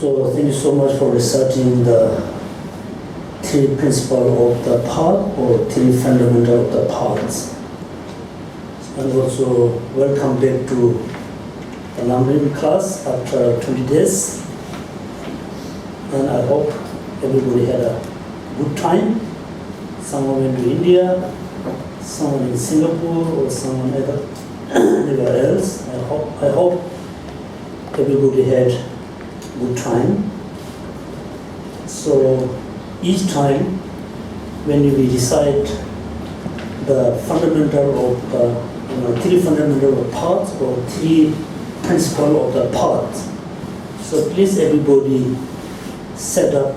So thank you so much for reciting the three principles of the path or three fundamental of the paths. And also welcome back to the Lamrim class after 20 days. And I hope everybody had a good time. Someone went to India, someone in Singapore, or someone anywhere else. I hope everybody had good time. So each time when we decide the fundamental of the three fundamental of paths or three principles of the paths, so please everybody set up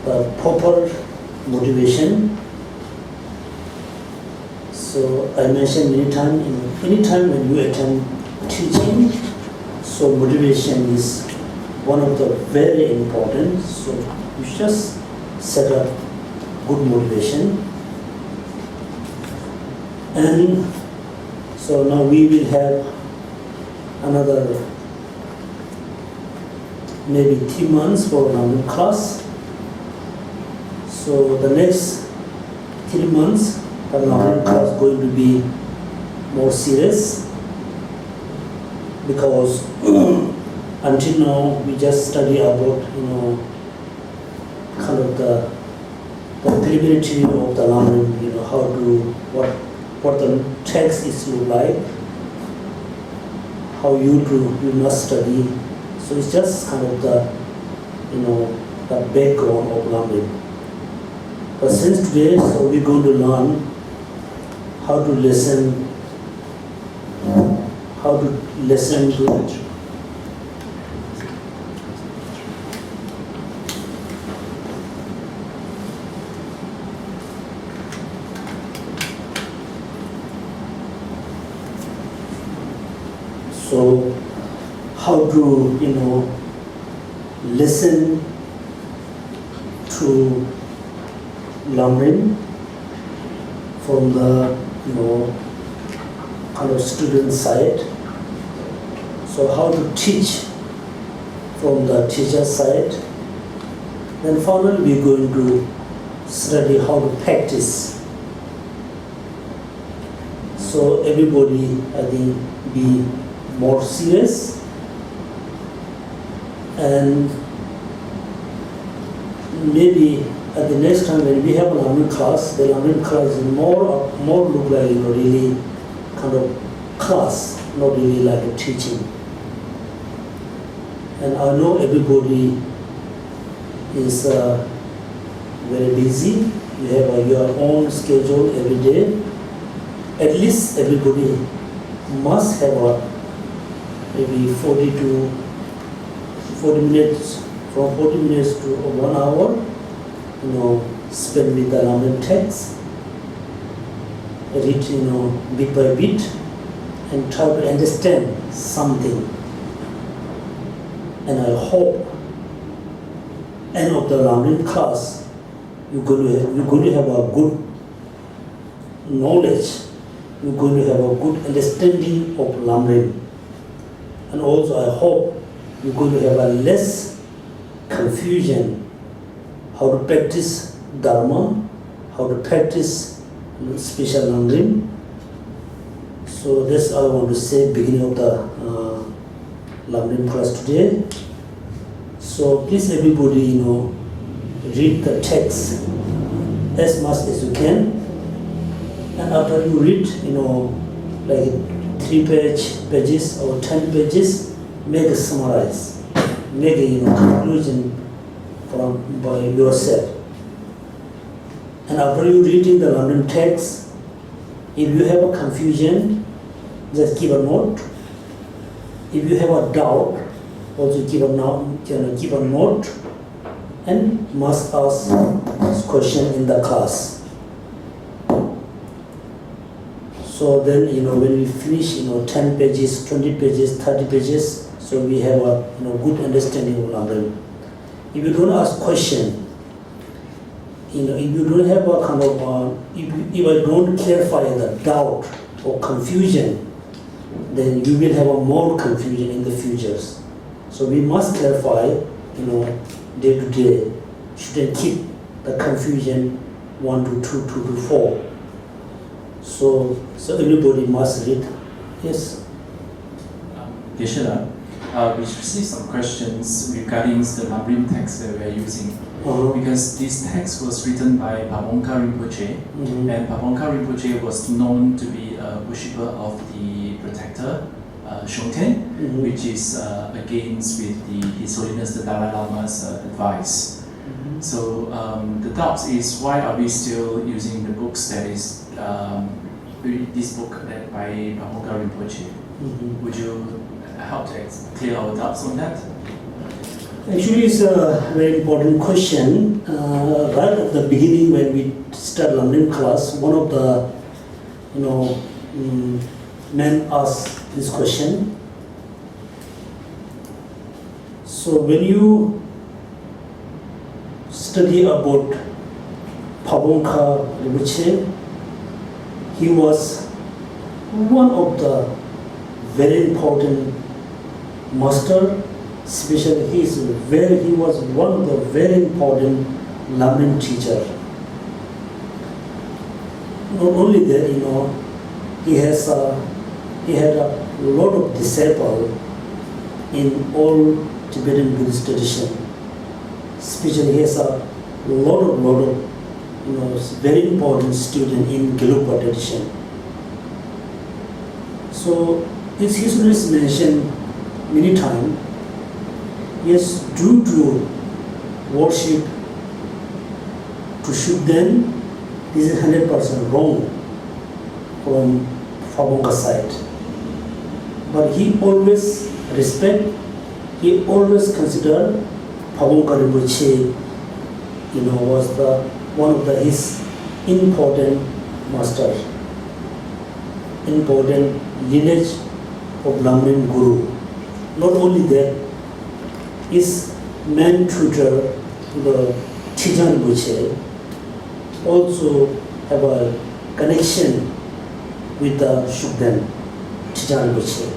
the proper motivation. So I mentioned many times, anytime when you attend teaching, so motivation is one of the very important. So you just set up good motivation. And so now we will have another maybe 3 months for Lamrim class. So the next 3 months, the Lamrim class is going to be more serious because until now we just study about kind of the preliminary of the Lamrim, how to what the text is look like, how you must study. So it's just kind of the the background of Lamrim. But since today, so we're going to learn how to listen to So how to listen to Lamrim from the kind of student side. So how to teach from the teacher side. Then finally we're going to study how to practice. So everybody, I think, be more serious, and maybe at the next time when we have a Lamrim class, the Lamrim class is more look like really kind of class, not really like a teaching. And I know everybody is very busy. You have your own schedule every day. At least everybody must have maybe 40 minutes, from 40 minutes to 1 hour, spend with the Lamrim text, read, bit by bit, and try to understand something. And I hope, end of the Lamrim class, you're going to have a good knowledge. You're going to have a good understanding of Lamrim. And also I hope you're going to have a less confusion how to practice Dharma, how to practice special Lamrim. So that's all I want to say beginning of the Lamrim class today. So please everybody, read the text as much as you can. And after you read, like 3 pages or 10 pages, make a summarize, make a conclusion by yourself. And after you reading the Lamrim text, if you have a confusion, just give a note. If you have a doubt, also give a note, and must ask this question in the class. So then, when we finish, 10 pages, 20 pages, 30 pages, so we have a good understanding of Lamrim. If you don't ask question, if you don't have a kind of, if I don't clarify the doubt or confusion, then you will have a more confusion in the futures. So we must clarify, day to day. Shouldn't keep the confusion 1 to 2, 2 to 4. So everybody must read. Yes. Geshela, we received some questions regarding the Lamrim text that we are using. Because this text was written by Pabongka Rinpoche, and Pabongka Rinpoche was known to be a worshipper of the protector, Yonten, which is against with His Holiness the Dalai Lama's advice. So the doubt is, why are we still using the books that is this book that by Pabongka Rinpoche? Would you help to clear our doubts on that? Actually, it's a very important question. Right at the beginning, when we start Lamrim class, one of the men asked this question. So when you study about Pabongka Rinpoche, he was one of the very important master. Especially he was one of the very important Lamrim teacher. Not only that, he had a lot of disciples in all Tibetan Buddhist tradition. Especially he has a lot of very important student in Gelugpa tradition. So His Holiness mentioned many times. Yes, due to worship to Shukden, this is 100% wrong from Pabongka side. But he always he always considered Pabongka Rinpoche, was one of his important master, important lineage of Lamrim Guru. Not only that, his main tutor, the Tijan Rinpoche, also have a connection with the Shukden, Tijan Rinpoche.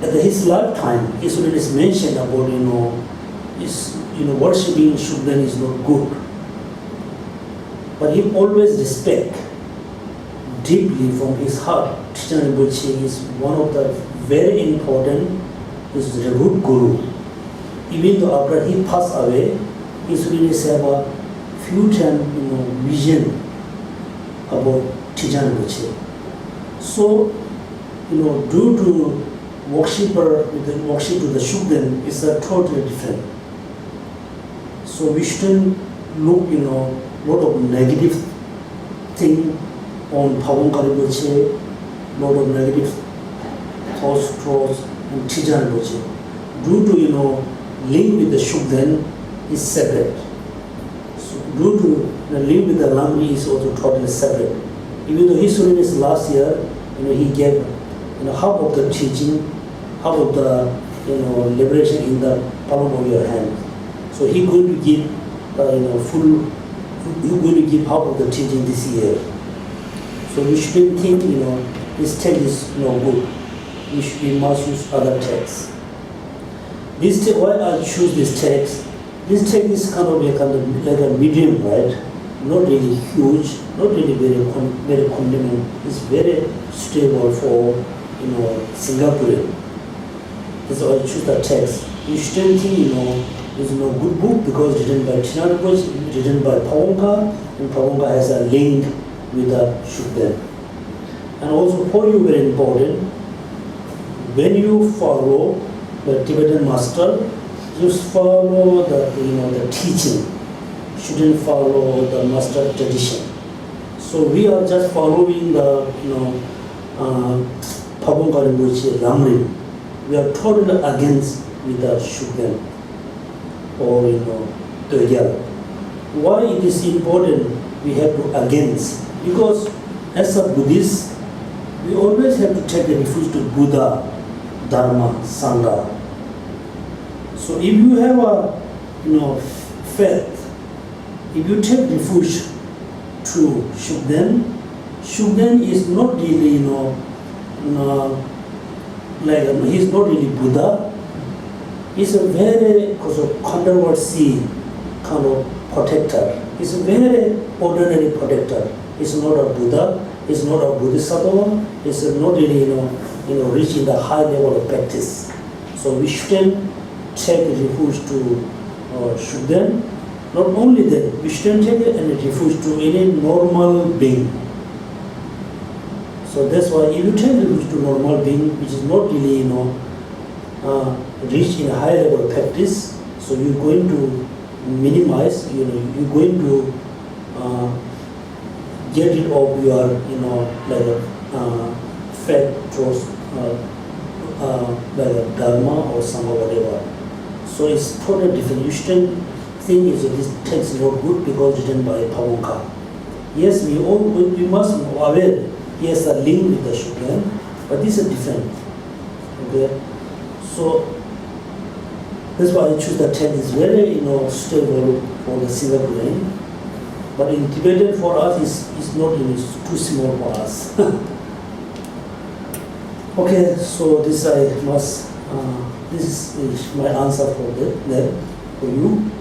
At his lifetime, His Holiness mentioned about, worshipping Shukden is not good. But he always respect deeply from his heart. Tijan Rinpoche is one of the very important, is revered Guru. Even though after he passed away, His Holiness have a few times vision about Tijan Rinpoche. So, due to worship to the Shukden is a totally different. So we shouldn't look, lot of negative thing on Pabongka Rinpoche, lot of negative thoughts and Tijan Rinpoche. Due to link with the Shukden is separate. So due to the link with the Lamrim is also totally separate. Even though His Holiness last year, he gave half of the teaching, half of the liberation in the palm of your hand. So he going to give he going to give half of the teaching this year. So we shouldn't think this text is no good. We must use other texts. This text, why I choose this text? This text is kind of like a medium, right? Not really huge, not really very condemning. It's very stable for Singaporean. That's why I choose the text. You shouldn't think it's no good book because written by Tijan Rinpoche, written by Pabongka, and Pabongka has a link with the Shukden. And also for you very important, when you follow the Tibetan master, just follow the teaching. Shouldn't follow the master tradition. So we are just following the Pabongka Rinpoche Lamrim. We are totally against with the Shukden or Toyal. Why it is important we have to against? Because as a Buddhist, we always have to take refuge to Buddha, Dharma, Sangha. So if you have a faith, if you take refuge to Shukden is not really he's not really Buddha, is a very controversy kind of protector. He's a very ordinary protector. He's not a Buddha. He's not a Bodhisattva. He's not really, reaching the high level of practice. So we shouldn't take refuge to Shugden. Not only that, we shouldn't take any refuge to any normal being. So that's why if you take refuge to normal being, which is not really, reach in a high level of practice, so you're going to minimize, you're going to get rid of your, faith towards like a dharma or some or whatever. So it's totally different. You shouldn't think is that this text is not good because written by Pabongka. Yes, we must be aware. Yes, a link with the Shukran, but this is different. Okay, so that's why I choose the text. Is very stable for the Siva brain, but in Tibetan for us is not it's too small for us. Okay, so this I must. This is my answer for that for you.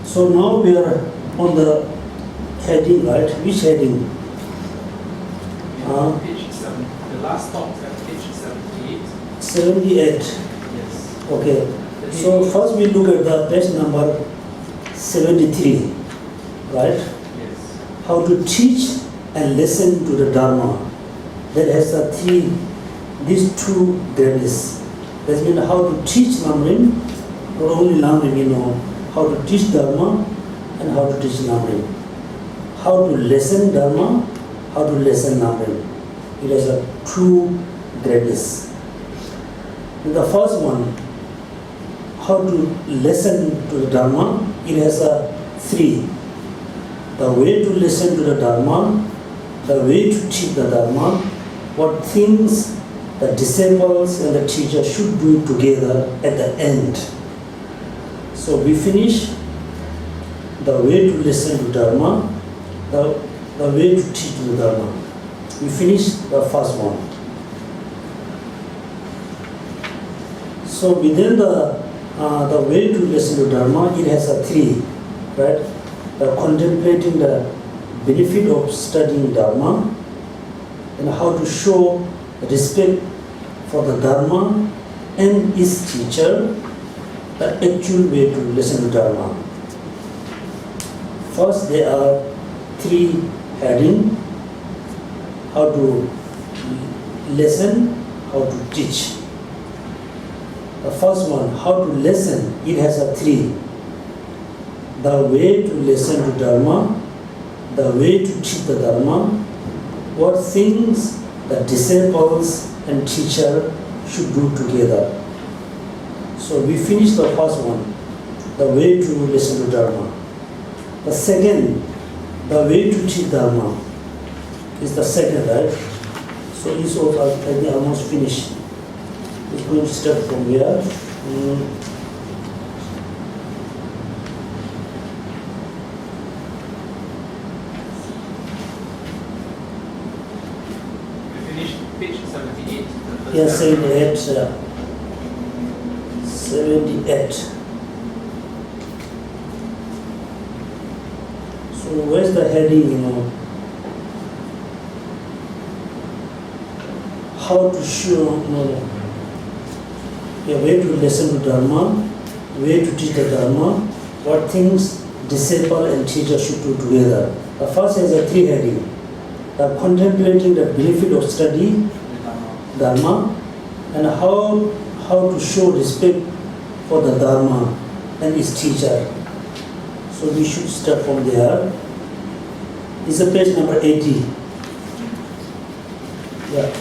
So now we are on the heading, right? Which heading? Page 7. The last talk is at page 78. 78. Yes. Okay. So first we look at the page number 73, right? Yes. How to teach and listen to the Dharma. That has these two grades. That means how to teach Lamrim, not only Lamrim, how to teach Dharma and how to teach Lamrim. How to listen Dharma, how to listen Lamrim. It has two grades. The first one, how to listen to the Dharma, it has three. The way to listen to the Dharma, the way to teach the Dharma, what things the disciples and the teacher should do together at the end. So we finish the way to listen to Dharma, the way to teach the Dharma. We finish the first one. So within the way to listen to Dharma, it has three, right? The contemplating the benefit of studying Dharma, and how to show respect for the Dharma and its teacher, the actual way to listen to Dharma. First, there are three headings: how to listen, how to teach. The first one, how to listen, it has three. The way to listen to Dharma, the way to teach the Dharma, what things the disciples and teacher should do together. So we finished the first one, the way to listen to Dharma. The second, the way to teach Dharma, is the second, right? So it's also, I think, almost finished. It's going to start from here. Page 78. Yes, 78. 78. So where's the heading, how to show, way to listen to Dharma, way to teach the Dharma, what things disciple and teacher should do together. The first has a three heading. The contemplating the benefit of study Dharma, and how to show respect for the Dharma and its teacher. So we should start from there. This is page number 80. Yeah,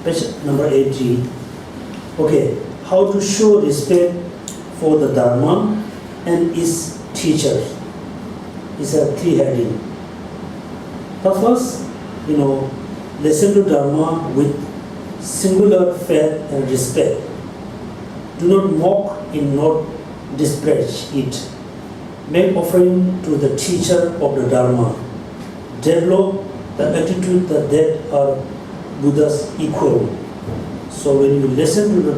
page number 80. Okay, how to show respect for the Dharma and its teacher. Is a three heading. The first, listen to Dharma with singular faith and respect. Do not mock and not disparage it. Make offering to the teacher of the Dharma. Develop the attitude that they are Buddha's equal. So when you listen to the,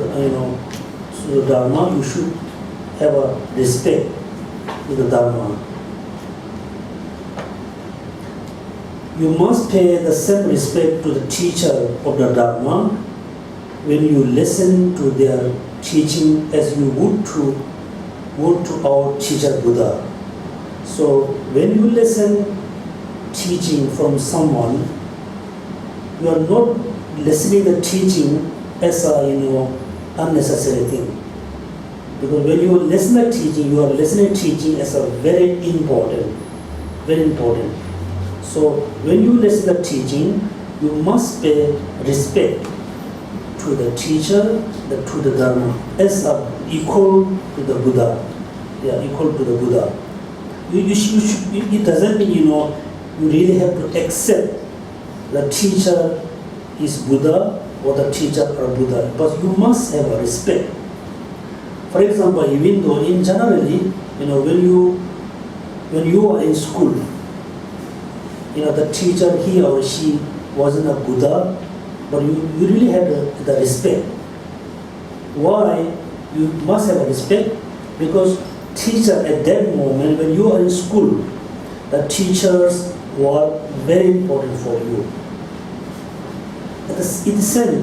to the Dharma, you should have a respect to the Dharma. You must pay the same respect to the teacher of the Dharma when you listen to their teaching as you would to our teacher Buddha. So when you listen teaching from someone, you are not listening the teaching as a unnecessary thing. Because when you listen the teaching, you are listening teaching as a very important. So when you listen the teaching, you must pay respect to the teacher, to the Dharma, as equal to the Buddha. Yeah, equal to the Buddha. You should, it doesn't mean you really have to accept the teacher is Buddha or the teacher are Buddha, but you must have a respect. For example, even though in generally, when you are in school, the teacher, he or she wasn't a Buddha, but you really have the respect. Why you must have a respect? Because teacher at that moment, when you are in school, the teachers were very important for you. It is same.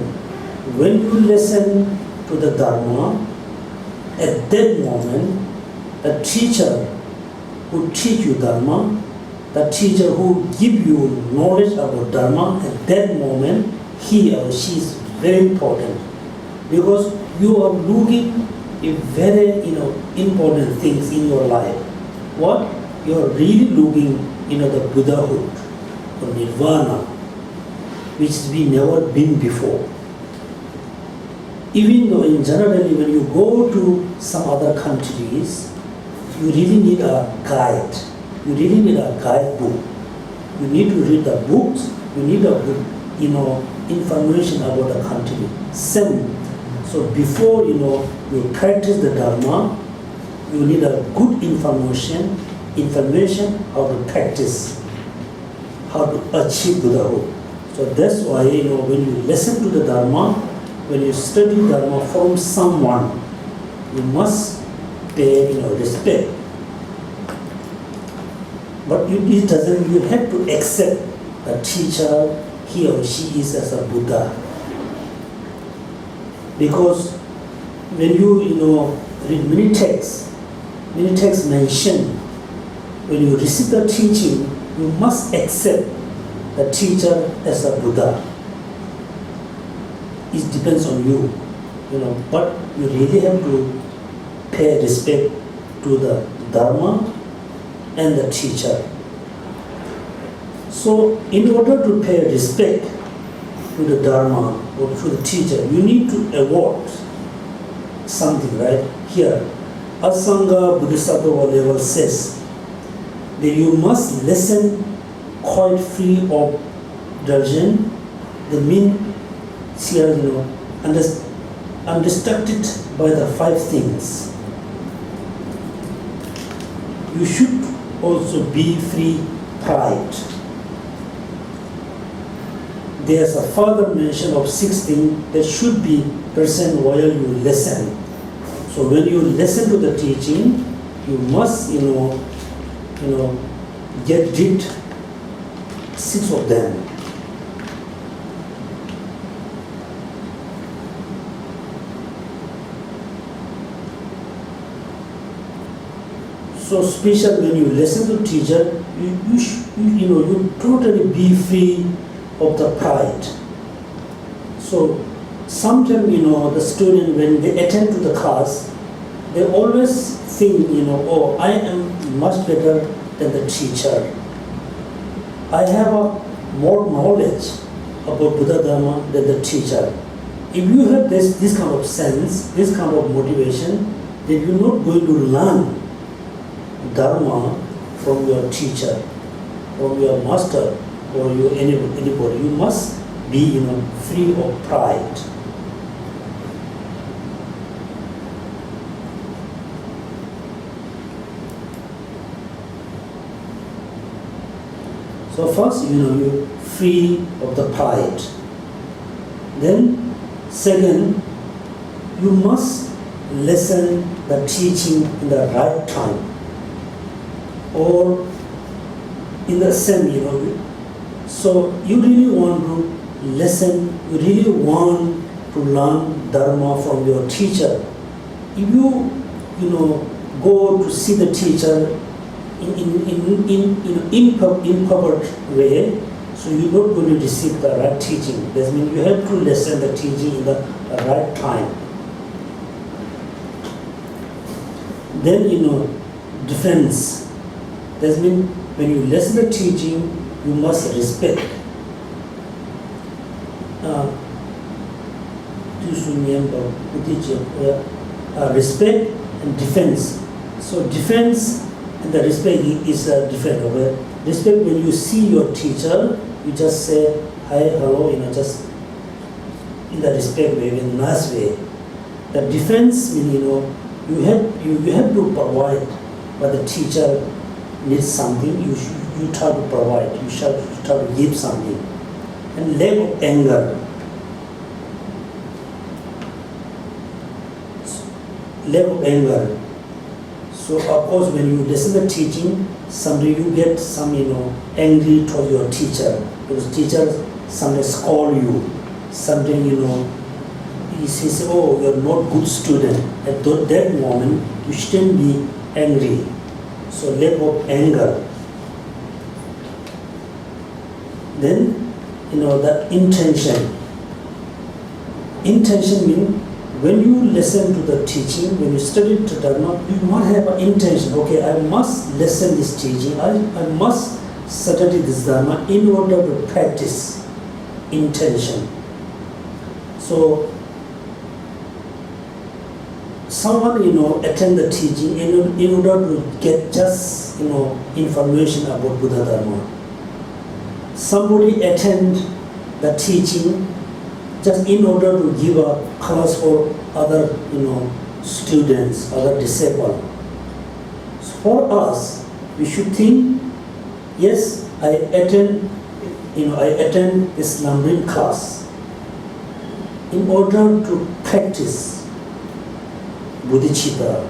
When you listen to the Dharma, at that moment, the teacher who teach you Dharma, the teacher who give you knowledge about Dharma, at that moment, he or she is very important. Because you are looking at very important things in your life. What? You are really looking the buddhahood or nirvana, which we never been before. Even though in generally when you go to some other countries, you really need a guide. You really need a guidebook. You need to read the books. You need a good, information about the country. Same. So before you practice the Dharma, you need a good information how to practice, how to achieve Buddhahood. So that's why when you listen to the Dharma, when you study Dharma from someone, you must pay respect. But it doesn't. You have to accept the teacher, he or she is as a Buddha. Because when you read many texts mention when you receive the teaching, you must accept the teacher as a Buddha. It depends on you, but you really have to pay respect to the Dharma and the teacher. So in order to pay respect to the Dharma or to the teacher, you need to avoid something, right? Here, Asanga Bodhisattva level says that you must listen quite free of delusion. The mean here, undistracted by the five things. You should also be free pride. There's a further mention of 6 things that should be present while you listen. So when you listen to the teaching, you must, get rid 6 of them. So especially when you listen to teacher, you totally be free of the pride. So sometimes the student, when they attend to the class, they always think oh, I am much better than the teacher. I have more knowledge about Buddha Dharma than the teacher. If you have this kind of sense, this kind of motivation, then you're not going to learn Dharma from your teacher, from your master, or anybody. You must be free of pride. So first, you're free of the pride. Then, second, you must listen the teaching in the right time, or in the same, so you really want to listen, you really want to learn Dharma from your teacher. If you go to see the teacher in improper way, so you're not going to receive the right teaching. That means you have to listen the teaching in the right time. Then difference. That means when you listen the teaching, you must respect. Respect and defense. So defense and the respect is different. Okay? Respect, when you see your teacher, you just say hi, hello, just in the respect way, in a nice way. The defense means you have to provide, but the teacher needs something, you try to provide, you try to give something. And lack of anger. Lack of anger. So of course when you listen to the teaching, someday you get some angry toward your teacher, because teacher someday scold you. Someday he says, oh, you're not good student. At that moment you shouldn't be angry. So lack of anger. Then the intention. Intention means when you listen to the teaching, when you study the Dharma, you must have an intention. Okay, I must listen this teaching. I must study this Dharma in order to practice. Intention. So someone attend the teaching in order to get just information about Buddha Dharma. Somebody attend the teaching just in order to give a class for other students, other disciples. So for us, we should think, yes, I attend this Lamrim class in order to practice bodhicitta,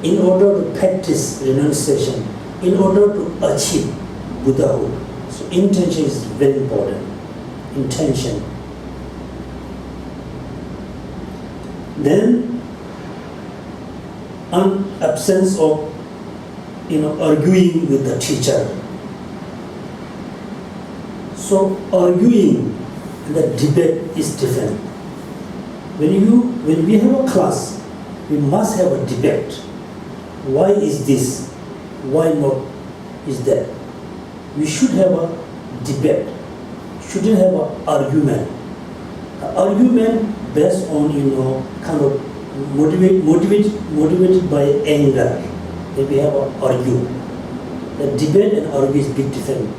in order to practice renunciation, in order to achieve Buddhahood. So intention is very important. Intention. Then an absence of arguing with the teacher. So arguing and the debate is different. When we have a class, we must have a debate. Why is this? Why not is that? We should have a debate. Shouldn't have an argument. An argument based on kind of motivated by anger. Then we have an argue. The debate and argue is big different.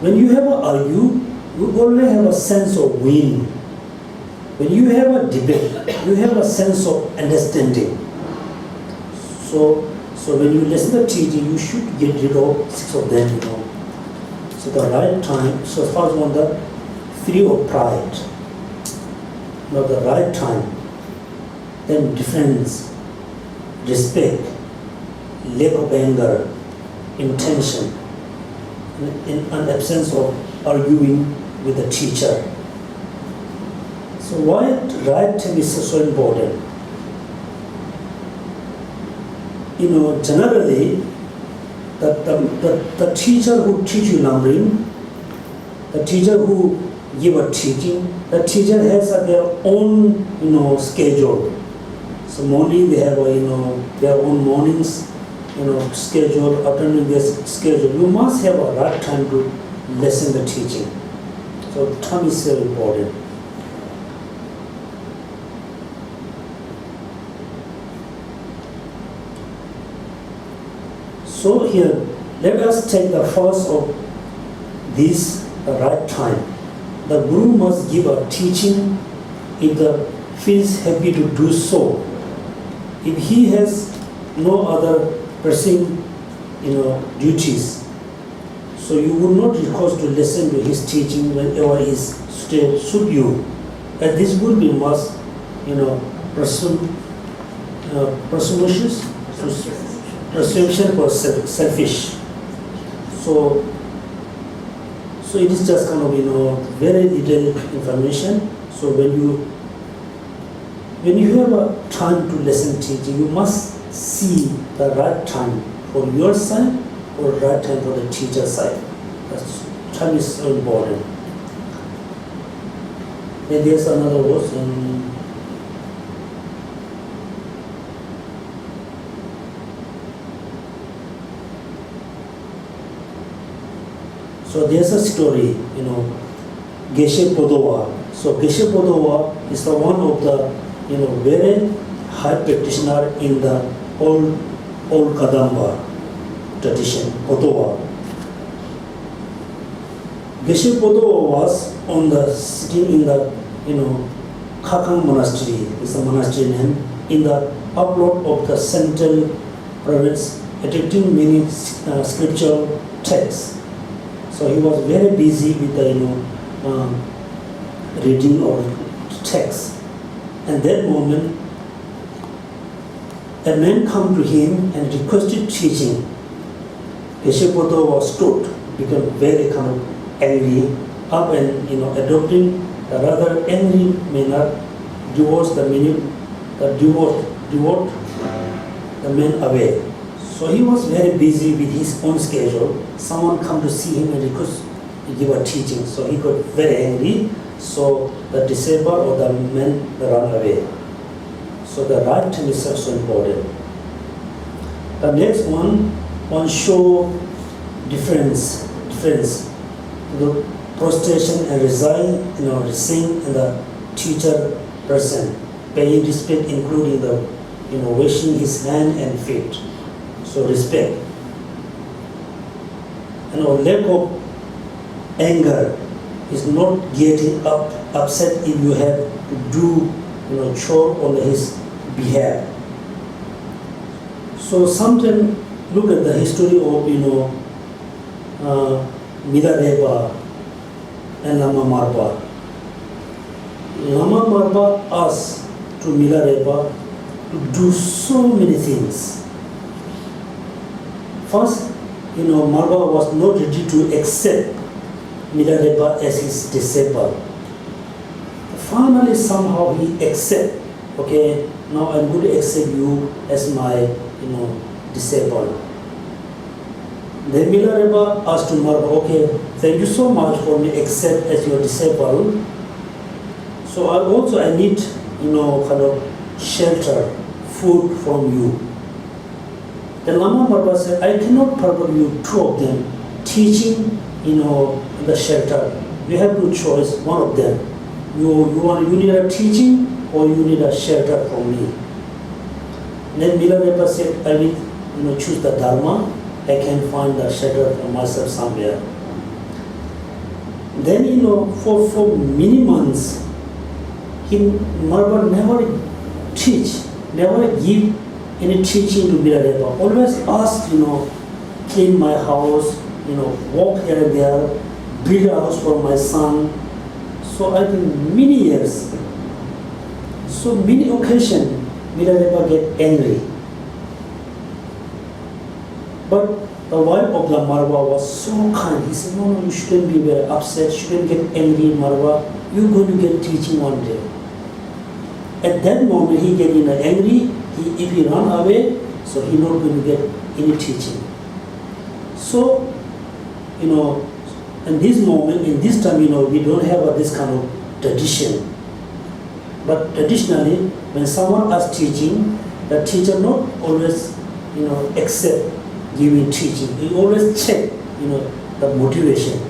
When you have an argue, you always have a sense of win. When you have a debate, you have a sense of understanding. So when you listen to the teaching, you should get rid of 6 of them. So the right time. So first one, the free of pride. The right time. Then difference, respect, lack of anger, intention, and an absence of arguing with the teacher. So why right time is so important? Generally, the teacher who teach you Lamrim, the teacher who give a teaching, the teacher has their own schedule. So morning they have their own mornings schedule, attending their schedule. You must have a right time to listen the teaching. So time is very important. So here, let us take the first of this, the right time. The Guru must give a teaching if the feels happy to do so. If he has no other pressing duties, so you would not request to listen to his teaching whenever he suit you. And this would be must pursue presumptuous, presumption or selfish. So it is just kind of very little information. So when you have a time to listen teaching, you must see the right time for your side or right time for the teacher side. Time is so important. And there's another verse. So there's a story, Geshe Lobsang. So Geshe Lobsang is the one of the, very high practitioner in the old Kadamba tradition, Lobsang. Geshe Lobsang was sitting in the, Khakang monastery, is the monastery name, in the upload of the central province, attracting many scriptural texts. So he was very busy with the, reading or text. And that moment, a man come to him and requested teaching. Geshe Lobsang was stood, became very kind of angry, up and adopting a rather angry manner, divorced the man away. So he was very busy with his own schedule. Someone come to see him and request to give a teaching. So he got very angry. So the disciple or the man ran away. So the right time is also important. The next one show difference. The prostration and resign, resign in the teacher person, paying respect, including the, washing his hand and feet. So respect. Lack of anger is not getting upset if you have to do, chore on his behalf. So sometimes look at the history of, Milarepa and Lama Marpa. Lama Marpa asked to Milarepa to do so many things. First, Marpa was not ready to accept Milarepa as his disciple. Finally, somehow he accepted, okay, now I'm going to accept you as my, disciple. Then Milarepa asked to Marpa, okay, thank you so much for me accept as your disciple. So I need, kind of shelter, food from you. Then Lama Marpa said, I cannot provide you two of them, teaching, in the shelter. You have no choice, one of them. You need a teaching or you need a shelter from me. Then Milarepa said, I will, choose the Dharma. I can find the shelter for myself somewhere. Then, for many months, Marpa never give any teaching to Milarepa. Always ask, clean my house, walk here and there, build a house for my son. So I think many years, so many occasions, Milarepa get angry. But the wife of the Marpa was so kind. He said, no, you shouldn't be very upset, shouldn't get angry, Marpa. You're going to get teaching one day. At that moment, he get angry. If he run away, so he not going to get any teaching. So, in this moment, in this time, we don't have this kind of tradition. But traditionally, when someone asks teaching, the teacher not always, accept giving teaching. He always check, the motivation.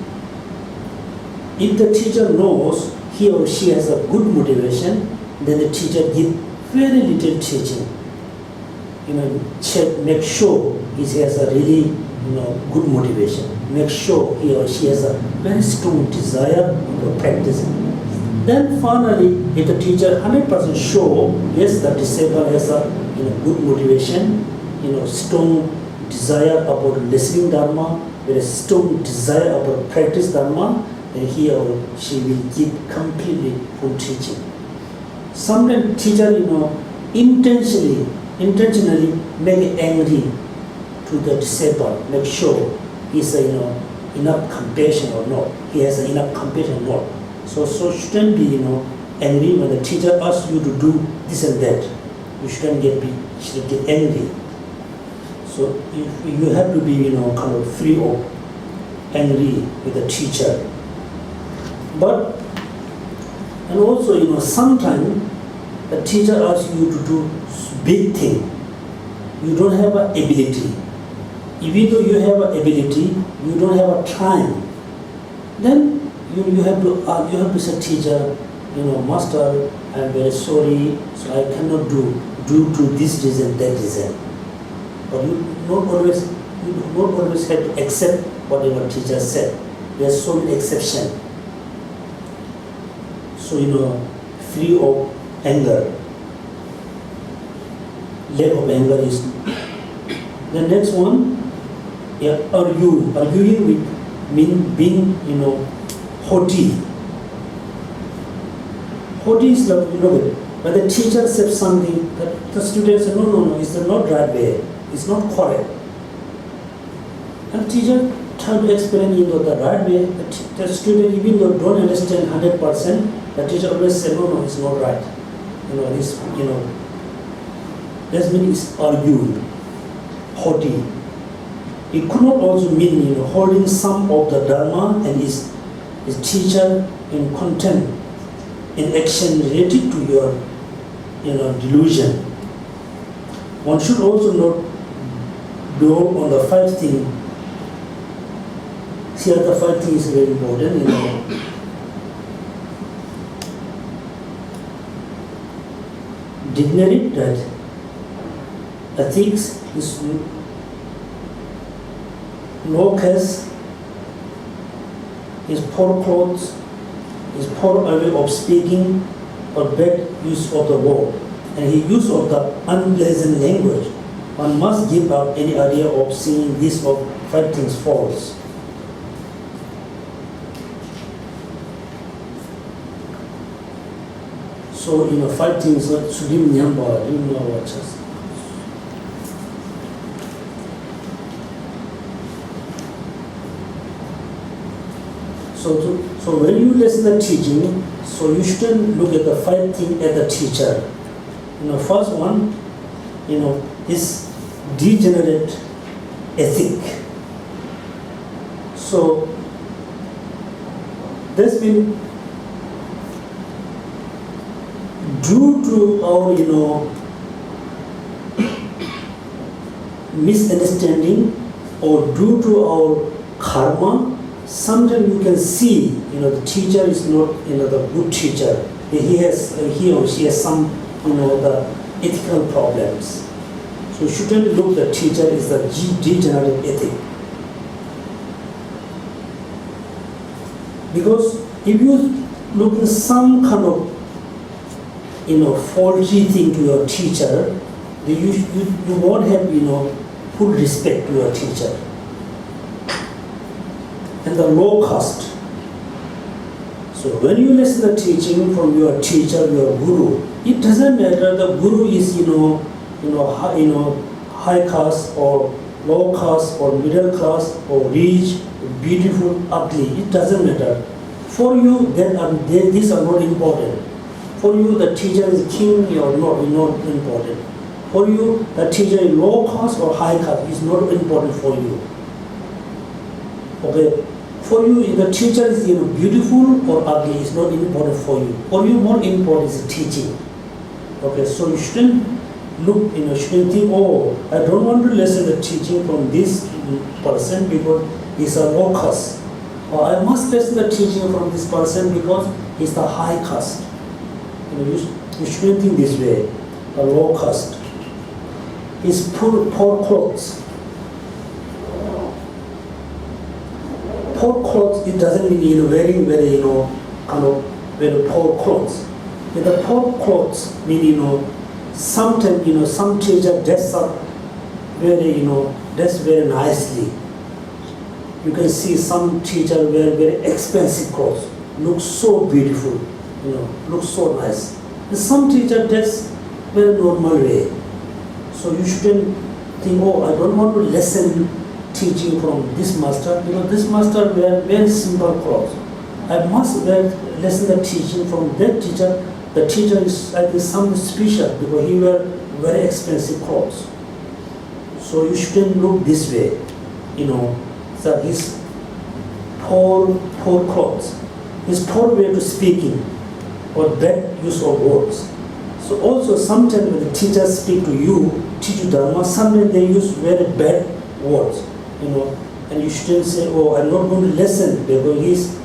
If the teacher knows he or she has a good motivation, then the teacher give very little teaching. Check, make sure he has a really, good motivation. Make sure he or she has a very strong desire to practice. Then finally, if the teacher 100% sure, yes, the disciple has a good motivation, strong desire about listening Dharma, with a strong desire about practice Dharma, then he or she will give completely full teaching. Sometimes teacher, intentionally intentionally make angry to the disciple, make sure he's enough compassion or not. He has enough compassion or not. So shouldn't be angry when the teacher asks you to do this and that. You shouldn't get angry. So you have to be kind of free of angry with the teacher. But and also sometimes the teacher asks you to do big thing. You don't have an ability. Even though you have an ability, you don't have a time. Then you have to say, teacher, master, I'm very sorry, so I cannot do due to this reason, that reason. But you not always have to accept whatever teacher said. There's so many exceptions. So free of anger. Lack of anger is. The next one, arguing with being haughty. Haughty is like, when the teacher says something, the students say, no, it's not right way, it's not correct. And teacher try to explain the right way. The student, even though don't understand 100%, the teacher always say, no, it's not right. That means it's arguing, haughty. It could not also mean holding some of the Dharma and his teacher in contempt, in action related to your delusion. One should also not dwell on the 5 things. Here the 5 things is very important. Dignity, that ethics is no caste, is poor clothes, is poor way of speaking, or bad use of the word, and he use of the unpleasant language. One must give up any idea of seeing this of 5 things false. So 5 things should be remembered. So when you listen to the teaching, so you shouldn't look at the 5 things at the teacher. First one, is degenerate ethic. So that's been due to our misunderstanding or due to our karma. Sometimes you can see, the teacher is not, the good teacher. He or she has some, the ethical problems. So you shouldn't look the teacher is the degenerate ethic. Because if you look at some kind of, faulty thing to your teacher, then you won't have, full respect to your teacher. And the low caste. So when you listen to teaching from your teacher, your guru, it doesn't matter the guru is high caste or low caste or middle class or rich, beautiful, ugly. It doesn't matter. For you, these are not important. For you, the teacher is king or not important. For you, the teacher is low caste or high caste is not important for you. Okay. For you, if the teacher is beautiful or ugly, is not important for you. For you, more important is the teaching. Okay, so you shouldn't look, shouldn't think, I don't want to listen to teaching from this person because he's a low caste. Or I must listen to teaching from this person because he's the high caste. You shouldn't think this way. A low caste. He's poor clothes. Poor clothes, it doesn't mean wearing very, very poor clothes. The poor clothes mean, sometimes, some teacher dress up very, dress very nicely. You can see some teacher wear very expensive clothes, look so beautiful, look so nice. And some teacher dress very normal way. So you shouldn't think, oh, I don't want to listen teaching from this master, because this master wear very simple clothes. I must listen the teaching from that teacher. The teacher is, I think, something special because he wear very expensive clothes. So you shouldn't look this way, that his poor clothes, his poor way to speaking, or bad use of words. So also sometimes when the teachers speak to you, teach you Dharma, sometimes they use very bad words, and you shouldn't say, oh, I'm not going to listen because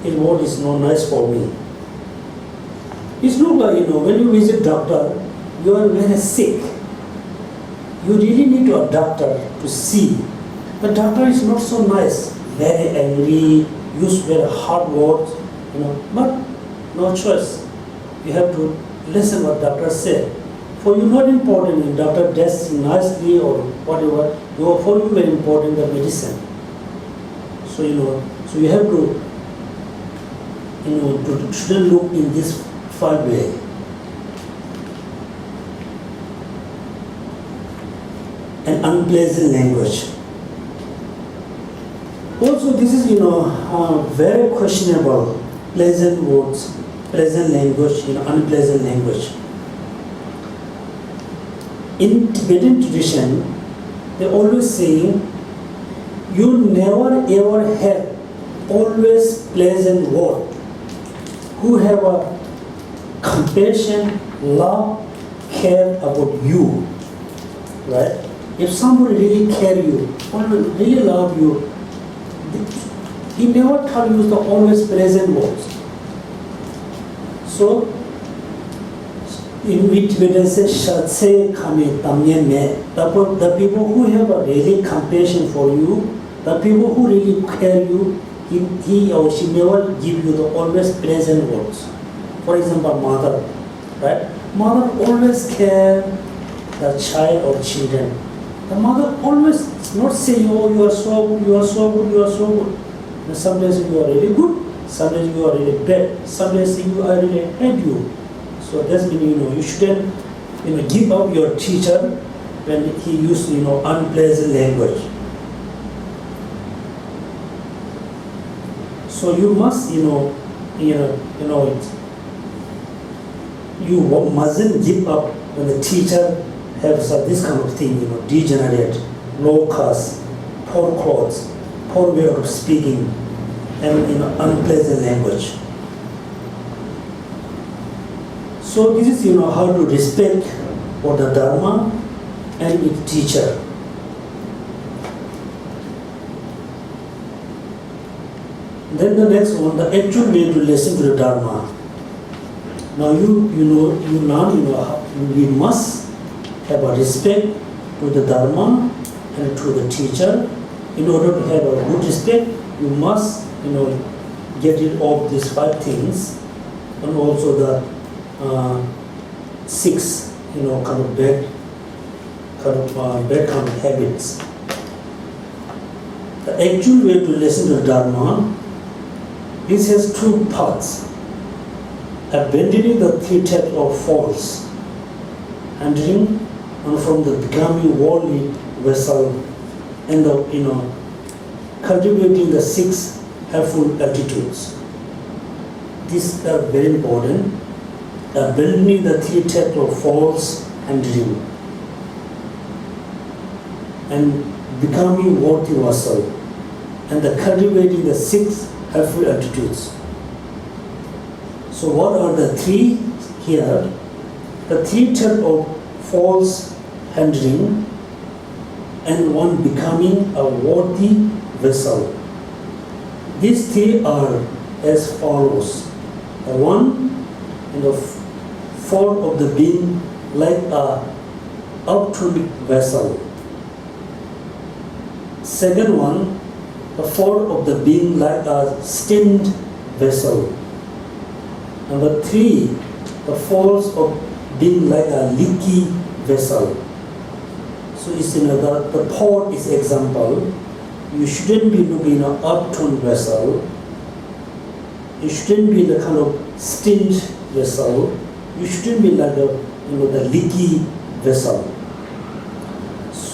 his word is not nice for me. It's not like, when you visit doctor, you are very sick. You really need a doctor to see. The doctor is not so nice, very angry, use very hard words, but no choice. You have to listen what doctor said. For you, not important if doctor tests nicely or whatever. For you, very important the medicine. So so you have to, shouldn't look in this far way. An unpleasant language. Also, this is very questionable. Pleasant words, pleasant language, unpleasant language. In Tibetan tradition, they always saying, you never ever have always pleasant word. Who have a compassion, love, care about you, right? If somebody really care you, really love you, he never tell you the always present words. So, in Tibetan say, Shatse Kame Tamye Me, the people who have a really compassion for you, the people who really care you, he or she never give you the always present words. For example, mother, right? Mother always care the child or children. The mother always not say, oh, you are so good, you are so good, you are so good. And sometimes you are really good, sometimes you are really bad, sometimes you are really hate you. So that's mean, you shouldn't, give up your teacher when he use, unpleasant language. So you must, you mustn't give up when the teacher has this kind of thing, degenerate, low caste, poor clothes, poor way of speaking, and unpleasant language. So this is how to respect for the Dharma and its teacher. Then the next one, the actual way to listen to the Dharma. Now we must have a respect to the Dharma and to the teacher. In order to have a good respect, you must, get rid of these 5 things, and also the 6, bad kind of habits. The actual way to listen to the Dharma, this has 2 parts. Abandoning the 3 types of faults, handling from the becoming worldly vessel, and cultivating the 6 helpful attitudes. These are very important. Abandoning the 3 types of faults, handling, and becoming worthy vessel, and the cultivating the 6 helpful attitudes. So what are the 3 here? The 3 types of false handling, and 1 becoming a worthy vessel. These 3 are as follows. The 1, the form of the being like a ophthalmic vessel. Second one, the form of the being like a stemmed vessel. Number 3, the force of being like a leaky vessel. So it's the pot is example. You shouldn't be looking at an upturned vessel. You shouldn't be the kind of stinged vessel. You shouldn't be like the leaky vessel.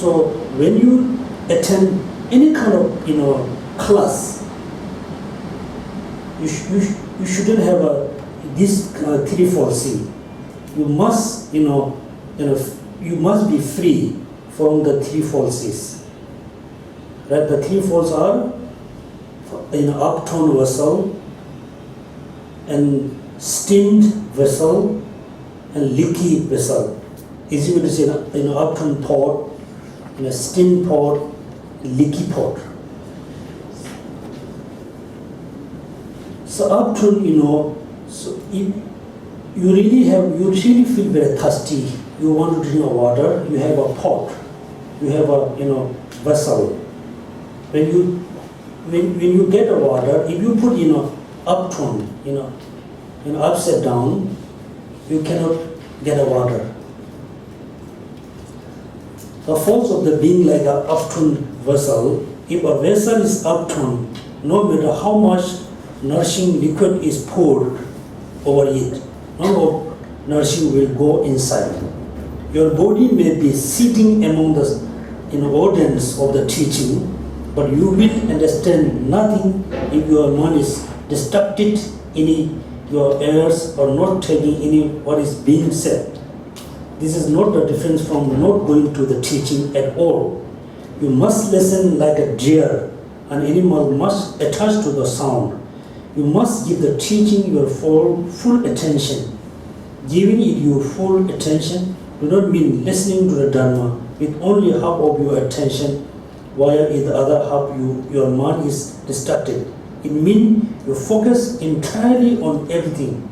So when you attend any kind of class, you shouldn't have this 3-4C. You must you must be free from the 3-4Cs. Right? The 3-4s are upturned vessel and steamed vessel and leaky vessel. It's easy to say upturned pot, steamed pot, leaky pot. So upturned, so if you really feel very thirsty, you want to drink water, you have a pot, you have a vessel. When you get a water, if you put upturned, upside down, you cannot get a water. The force of the being like an upturned vessel. If a vessel is upturned, no matter how much nourishing liquid is poured over it, none of nourishing will go inside. Your body may be sitting among the audience of the teaching, but you will understand nothing if your mind is distracted in your ears or not taking any what is being said. This is not the difference from not going to the teaching at all. You must listen like a deer. An animal must attach to the sound. You must give the teaching your full attention. Giving it your full attention do not mean listening to the Dharma with only half of your attention, while in the other half your mind is distracted. It means you focus entirely on everything.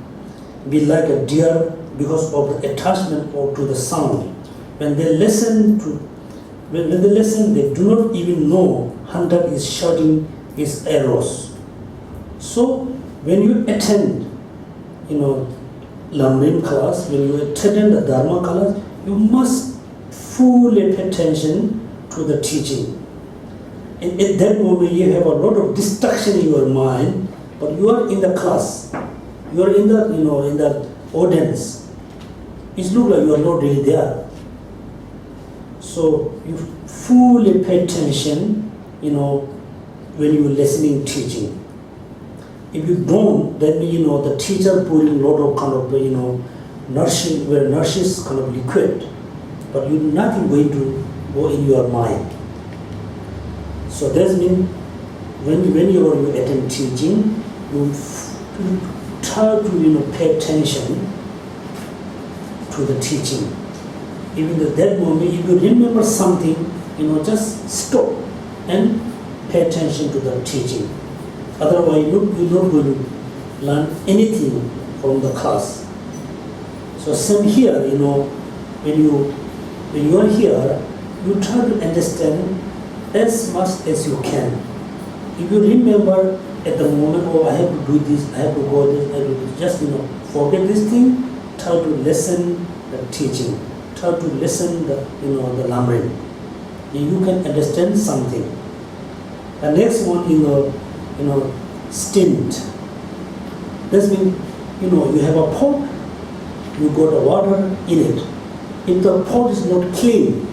Be like a deer because of the attachment to the sound. When they listen, they do not even know hunter is shooting his arrows. So when you attend, Lamrim class, when you attend the Dharma class, you must fully pay attention to the teaching. And at that moment, you have a lot of distraction in your mind, but you are in the class, you are in the in the audience. It looks like you are not really there. So you fully pay attention, when you are listening teaching. If you don't, then the teacher putting a lot of kind of nourishes kind of liquid, but nothing going to go in your mind. So that means when you attend teaching, you try to pay attention to the teaching. Even at that moment, if you remember something, just stop and pay attention to the teaching. Otherwise, you're not going to learn anything from the class. So same here, when you are here, you try to understand as much as you can. If you remember at the moment, I have to do this, I have to go this, I have to do this, just forget this thing. Try to listen the teaching. Try to listen the Lamrim. You can understand something. The next one, steamed. That means, you have a pot, you got the water in it. If the pot is not clean,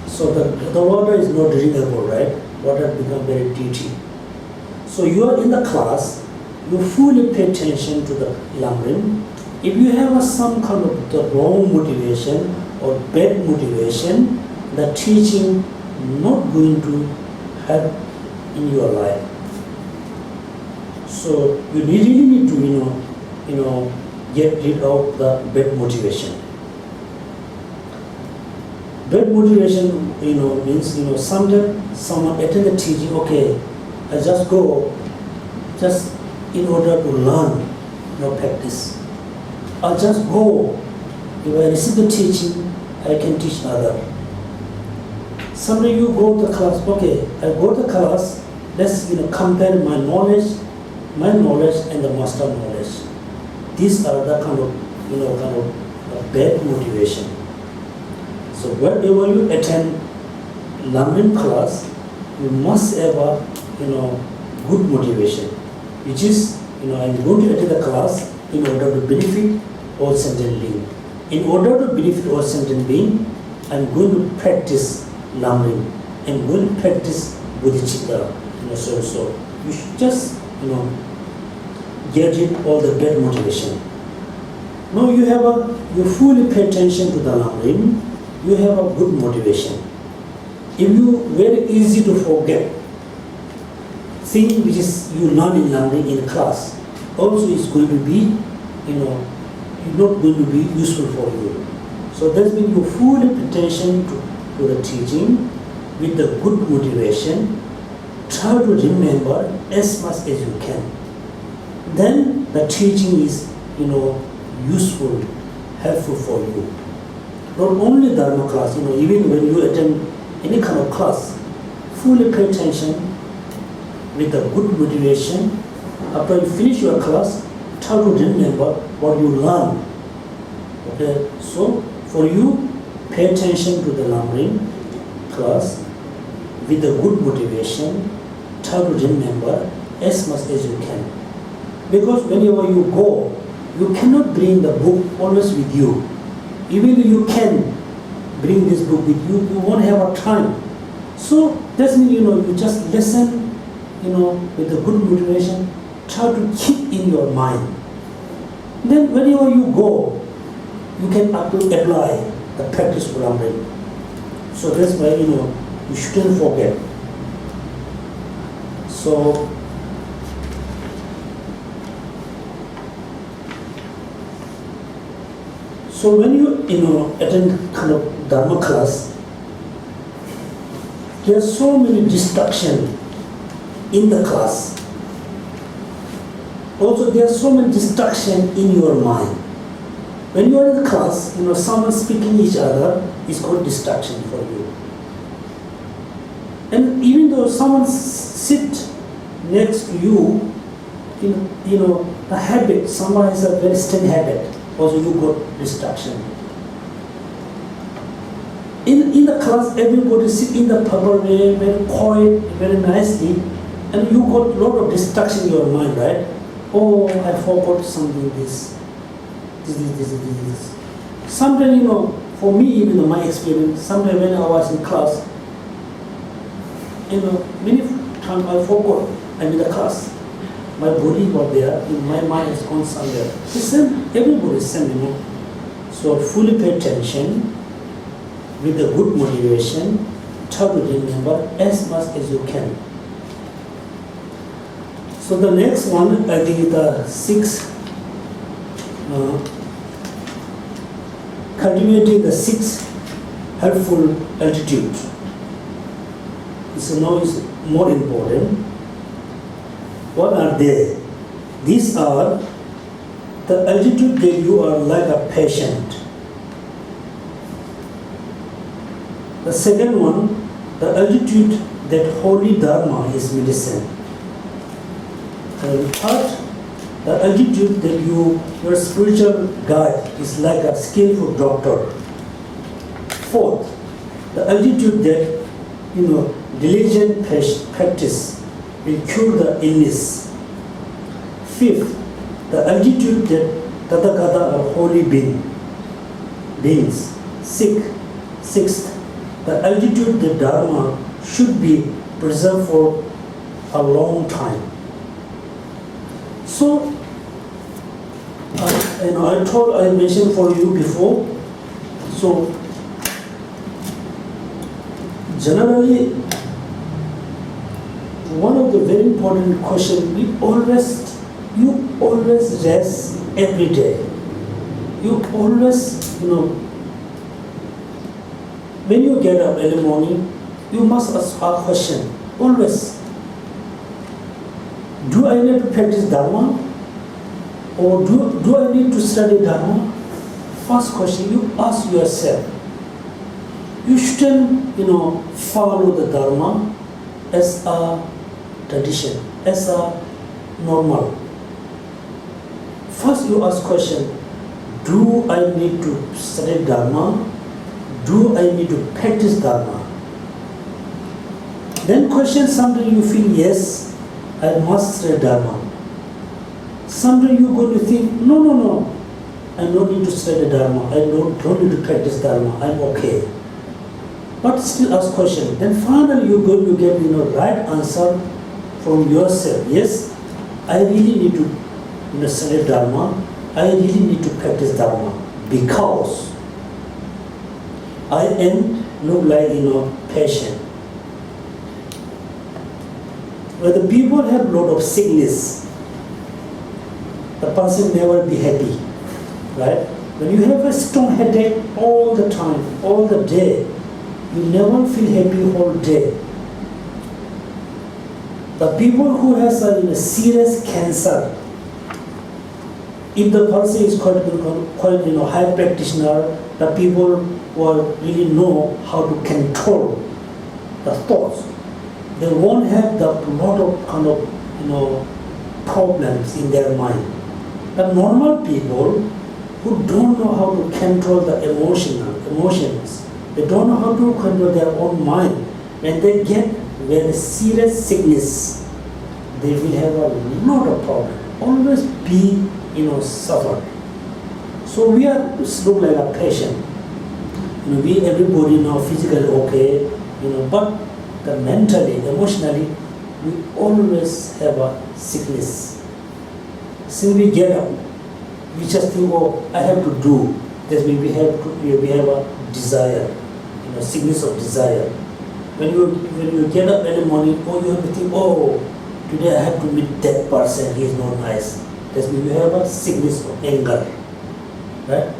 so the water is not drinkable, right? Water becomes very dirty. So you are in the class, you fully pay attention to the Lamrim. If you have some kind of the wrong motivation or bad motivation, the teaching not going to help in your life. So you really need to get rid of the bad motivation. Bad motivation means sometimes someone attend the teaching, okay, I just go just in order to learn, practice. I'll just go. If I receive the teaching, I can teach other. Someday you go to class, okay, I go to class, let's compare my knowledge and the master knowledge. These are the kind of bad motivation. So whenever you attend Lamrim class, you must have a good motivation, which is I'm going to attend the class in order to benefit all sentient beings. In order to benefit all sentient beings, I'm going to practice Lamrim and will practice bodhicitta, so you should just, get it all the bad motivation. Now you fully pay attention to the Lamrim, you have a good motivation. If you very easy to forget thing which is you learn in Lamrim in class, also is going to be, not going to be useful for you. So that's when you fully pay attention to the teaching with the good motivation, try to remember as much as you can. Then the teaching is, useful, helpful for you. Not only Dharma class, even when you attend any kind of class, fully pay attention with a good motivation. After you finish your class, try to remember what you learn. Okay, so for you, pay attention to the Lamrim class with a good motivation, try to remember as much as you can. Because whenever you go, you cannot bring the book always with you. Even if you can bring this book with you, you won't have a time. So that's mean, you just listen, with a good motivation, try to keep in your mind. Then whenever you go, you can apply the practice of Lamrim. So that's why, you shouldn't forget. So when you, attend kind of Dharma class, there are so many distractions in the class. Also, there are so many distractions in your mind. When you are in the class, someone speaking each other is called distraction for you. And even though someone sit next to you, the habit, someone has a very strange habit, also you got distraction. In the class, everybody sit in the proper way, very quiet, very nicely, and you got a lot of distraction in your mind, right? Oh, I forgot something, this. Sometimes, for me, even in my experience, sometimes when I was in class, many times I forgot I'm in the class. My body was there, my mind is gone somewhere. The same, everybody is same, So fully pay attention with a good motivation, try to remember as much as you can. So the next one, I think, is the sixth, cultivating the six helpful attitude. So now is more important. What are they? These are the attitude that you are like a patient. The second one, the attitude that holy Dharma is medicine. And third, the attitude that your spiritual guide is like a skillful doctor. Fourth, the attitude that diligent practice will cure the illness. Fifth, the attitude that Tathagata are holy beings. Sixth, the attitude that Dharma should be preserved for a long time. So, I mentioned for you before. So, generally, one of the very important questions you always raise every day. You always, when you get up early morning, you must ask a question, always. Do I need to practice Dharma? Or do I need to study Dharma? First question, you ask yourself. You shouldn't, follow the Dharma as a tradition, as a normal. First you ask question, do I need to study Dharma? Do I need to practice Dharma? Then question, sometimes you feel, yes, I must study Dharma. Sometimes you're going to think, no, I don't need to study Dharma. I don't need to practice Dharma. I'm okay. but still ask question. Then finally you're going to get right answer from yourself. Yes, I really need to study Dharma. I really need to practice Dharma because I am look like patient. When the people have a lot of sickness, the person never be happy, right? When you have a strong headache all the time, all the day, you never feel happy all day. The people who has a serious cancer, if the person is quite high practitioner, the people will really know how to control the thoughts. They won't have the lot of problems in their mind. The normal people who don't know how to control the emotions, they don't know how to control their own mind. When they get very serious sickness, they will have a lot of problems. Always be suffer. So we are look like a patient. We everybody now physically okay, but the mentally, emotionally, we always have a sickness. Since we get up, we just think, oh, I have to do. That means we have a desire, sickness of desire. When you get up in the morning, oh, you have to think, oh, today I have to meet that person. He is not nice. That means you have a sickness of anger, right?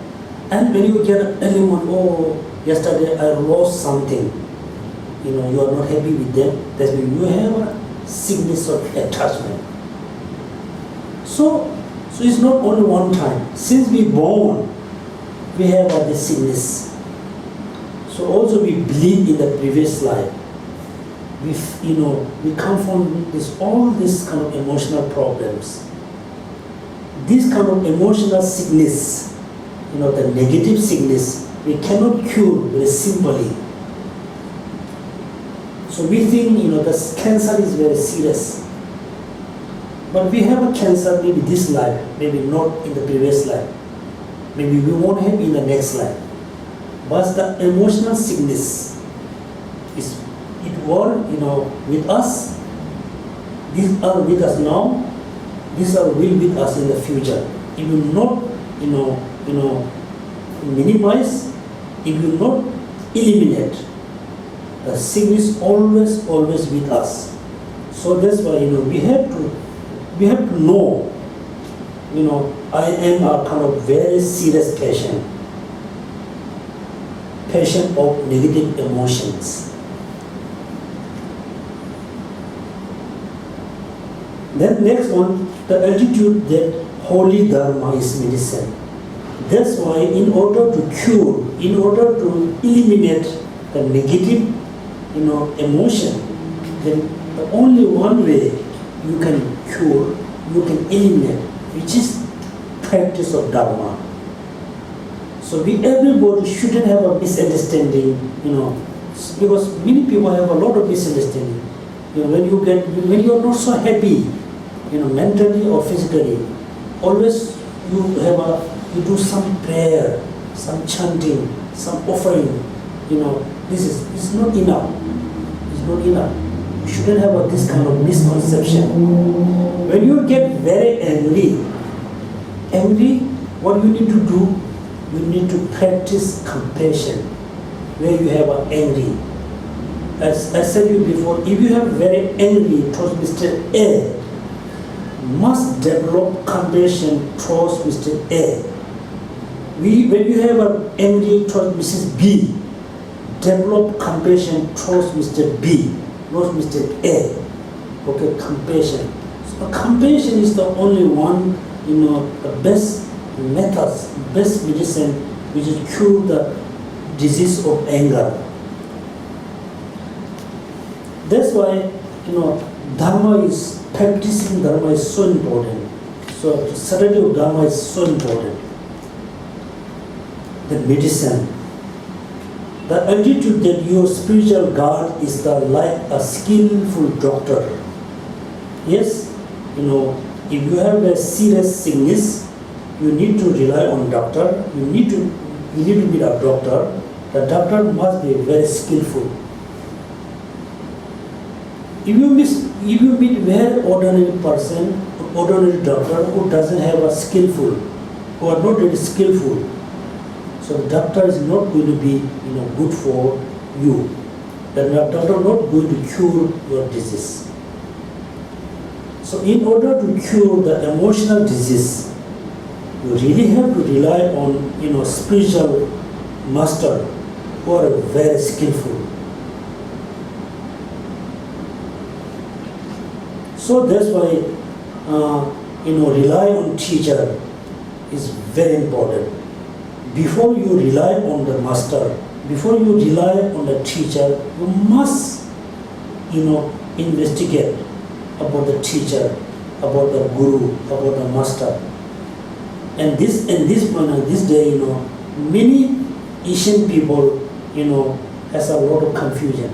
And when you get up early morning, oh, yesterday I lost something. You are not happy with them. That means you have a sickness of attachment. So it's not only one time. Since we born, we have this sickness. So also we believe in the previous life. We come from all these kind of emotional problems. This kind of emotional sickness, the negative sickness, we cannot cure very simply. So we think, the cancer is very serious. But we have a cancer maybe this life, maybe not in the previous life. Maybe we won't have in the next life. But the emotional sickness with us. These are with us now. These will be with us in the future. It will not, minimize. It will not eliminate. The sickness always with us. So that's why we have to know. I am a kind of very serious patient of negative emotions. Then next one, the attitude that holy Dharma is medicine. That's why in order to cure, in order to eliminate the negative, emotion, then the only one way you can cure, you can eliminate, which is practice of Dharma. So everybody shouldn't have a misunderstanding, because many people have a lot of misunderstanding. When you are not so happy, mentally or physically, always you do some prayer, some chanting, some offering. This is not enough. It's not enough. You shouldn't have this kind of misconception. When you get very angry, what you need to do, you need to practice compassion. Where you have angry. As I said you before, if you have very angry towards Mr. A, must develop compassion towards Mr. A. When you have an angry towards Mrs. B, develop compassion towards Mr. B, not Mr. A. Okay, compassion. So compassion is the only one, the best methods, best medicine which will cure the disease of anger. That's why, practicing Dharma is so important. So the study of Dharma is so important. The medicine. The attitude that your spiritual guide is like a skillful doctor. Yes, if you have a serious sickness, you need to rely on doctor. You need to meet a doctor. the doctor must be very skillful. If you meet very ordinary person, ordinary doctor who doesn't have a skillful, who are not really skillful, so the doctor is not going to be good for you. The doctor is not going to cure your disease. So in order to cure the emotional disease, you really have to rely on spiritual master who are very skillful. So that's why rely on teacher is very important. Before you rely on the master, before you rely on the teacher, you must investigate about the teacher, about the guru, about the master. And this day, many Asian people, has a lot of confusion.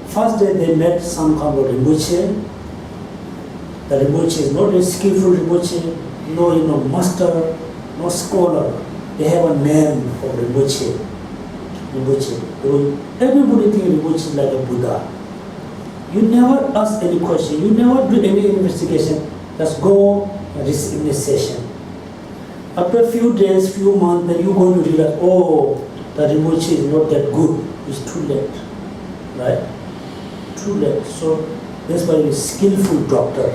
First day they met some kind of Rinpoche. The Rinpoche is not a skillful Rinpoche, no master, no scholar. They have a name of Rinpoche. Everybody thinks Rinpoche is like a Buddha. You never ask any question, you never do any investigation, just go and receive initiation. After a few days, few months, then you're going to realize, oh, the Rinpoche is not that good. It's too late, right? Too late. So that's why you're a skillful doctor.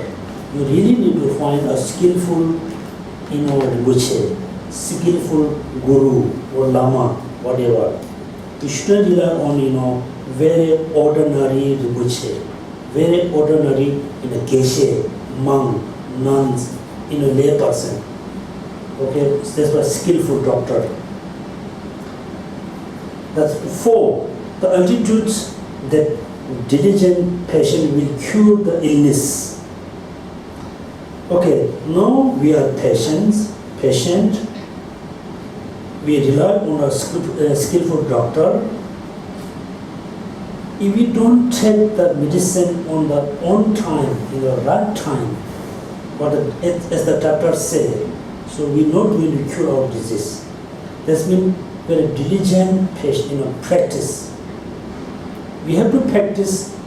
You really need to find a skillful, Rinpoche, skillful guru or lama, whatever. You shouldn't rely on, very ordinary Rinpoche, very ordinary, Geshe, monk, nuns, lay person. Okay, that's why skillful doctor. That's 4. The altitudes that diligent patient will cure the illness. Okay, now we are patient. We rely on a skillful doctor. If we don't take the medicine on the on time, in the right time, as the doctor say, so we're not going to cure our disease. That means very diligent patient, practice. We have to practice,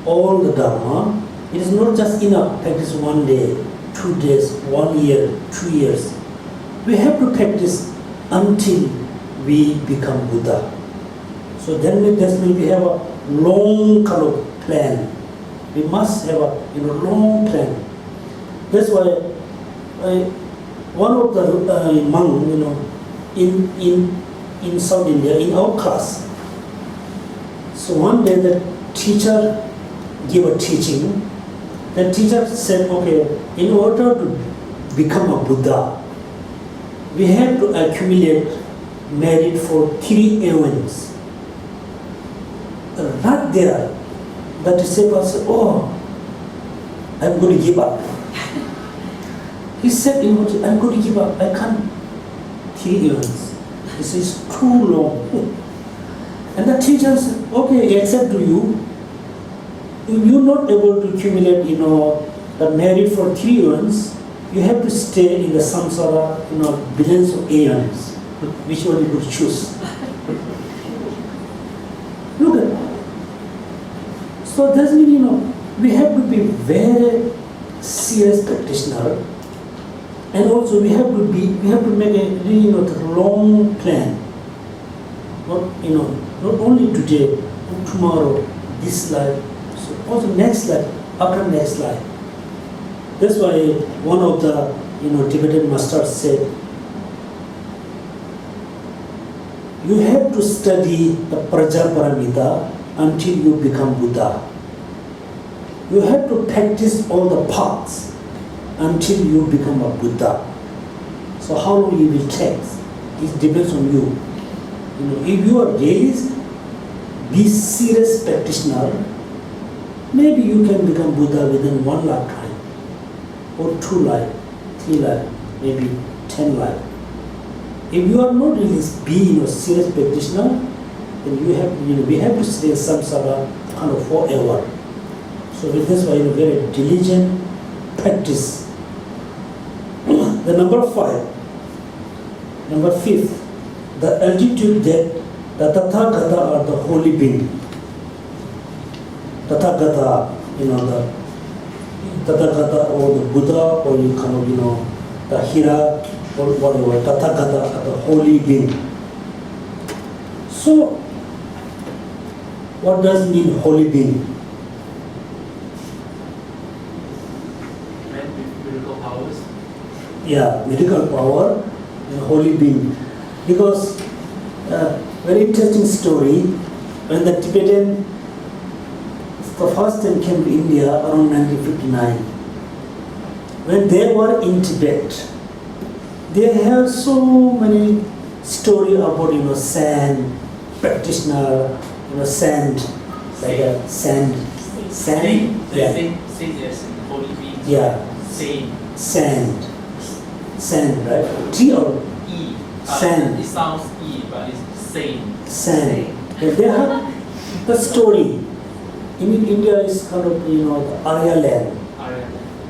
all the Dharma. It is not just enough practice 1 day, 2 days, 1 year, 2 years. We have to practice until we become Buddha. So then we have a long kind of plan. We must have a long plan. That's why one of the monks, in South India, in our class. So one day the teacher gave a teaching. The teacher said, okay, in order to become a Buddha, we have to accumulate merit for 3 eons. Right there, the disciple said, oh, I'm going to give up. He said, I'm going to give up. I can't 3 eons. He says, too long. And the teacher said, okay, accept to you. If you're not able to accumulate, the merit for 3 eons, you have to stay in the samsara, billions of eons. Which one you would choose? Look at that. So that's mean, we have to be very serious practitioner, and also we have to make a really long plan. Not only today, but tomorrow, this life, so also next life, after next life. That's why one of the Tibetan masters said, you have to study the Prajaparamita until you become Buddha. You have to practice all the paths until you become a Buddha. So how long it will take? It depends on you. If you are really be serious practitioner, maybe you can become Buddha within 1 lifetime, or 2 life, 3 life, maybe 10 life. If you are not really being a serious practitioner, then we have to stay samsara kind of forever. So with this, very diligent practice. The number 5, the altitude that The Tathagata are the holy being. Tathagata, the Tathagata or the Buddha, or you kind of, the Hira, or whatever, Tathagata are the holy being. So, what does mean holy being? Miracle powers. Yeah, miracle power and holy being. Because very interesting story, when the Tibetan the first time came to India around 1959. When they were in Tibet, they have so many stories about sand, practitioner, sand, like a sand, yeah, Saint yes, in holy beings. yeah, Saint. sand, right? T or E. Sand. It sounds E, but it's saint. sand. And they have the story. In India is kind of the Arya land.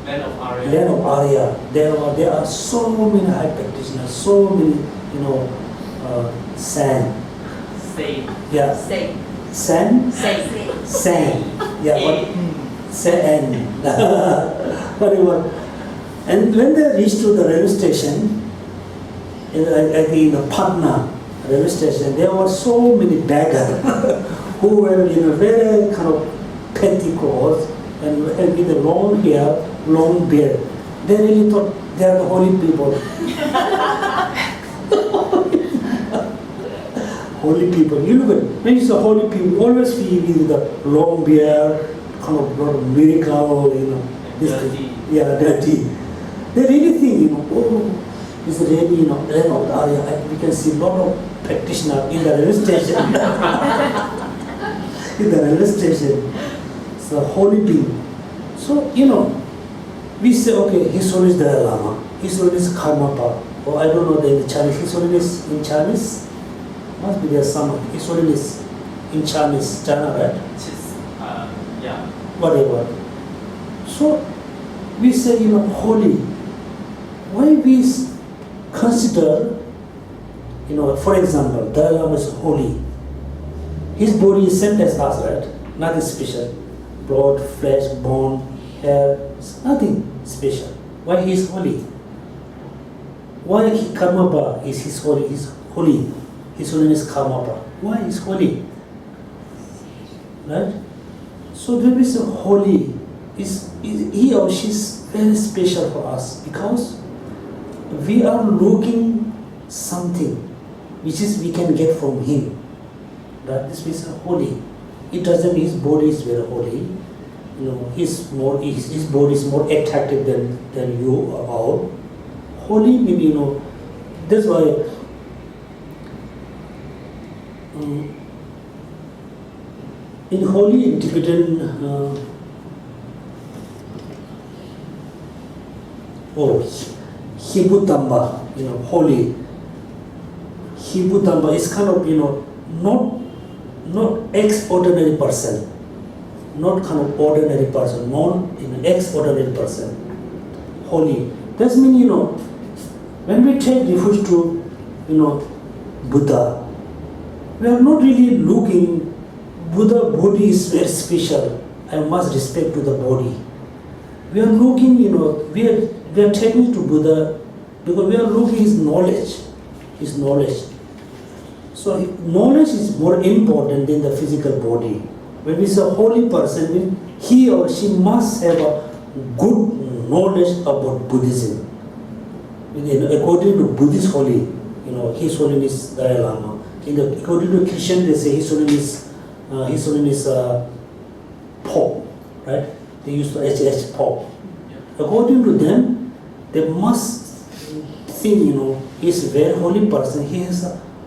Land of Arya. Land of Arya. There are so many high practitioners, so many sand. Saint. Yeah. Sand. Sand. Yeah. What? Sand. Whatever. And when they reached to the railway station, in the Patna railway station, there were so many beggars who were in a very kind of petty clothes and with a long hair, long beard. They really thought they are the holy people. Holy people. You look at when you say holy people, always feel with the long beard, kind of lot of miracle, this Dirty. yeah, dirty. They really think, oh, it's really, land of Arya. And we can see a lot of practitioners in the railway station. In the railway station. It's a holy being. So, we say, okay, His Holiness Dalai Lama, His Holiness Karmapa, or I don't know the Chinese, His Holiness in Chinese, must be there some, His Holiness in Chinese, China, right? Yeah. Whatever. So, we say, holy. Why we consider, for example, Dalai Lama is holy. His body is same as us, right? Nothing special. Blood, flesh, bone, hair, nothing special. Why he is holy? Why Karmapa is his holy? Is holy. His Holiness Karmapa. Why is holy? Right? So when we say holy, is he or she is very special for us because we are looking something which is we can get from him. That is we say holy. It doesn't mean his body is very holy. His body is more attractive than you or all. Holy maybe that's why in holy in Tibetan Hibutamba, holy. Hibutamba is kind of not extraordinary person, not kind of ordinary person, non extraordinary person, holy. That means when we take refuge to Buddha, we are not really looking. Buddha body is very special. I must respect to the body. We are looking, we are taking to Buddha because we are looking his knowledge. So knowledge is more important than the physical body. When we say holy person, he or she must have a good knowledge about Buddhism. According to Buddhist holy, His Holiness Dalai Lama. According to Christian, they say His Holiness Pope, right? They used to HH Pope. According to them, they must think, he's a very holy person. He is,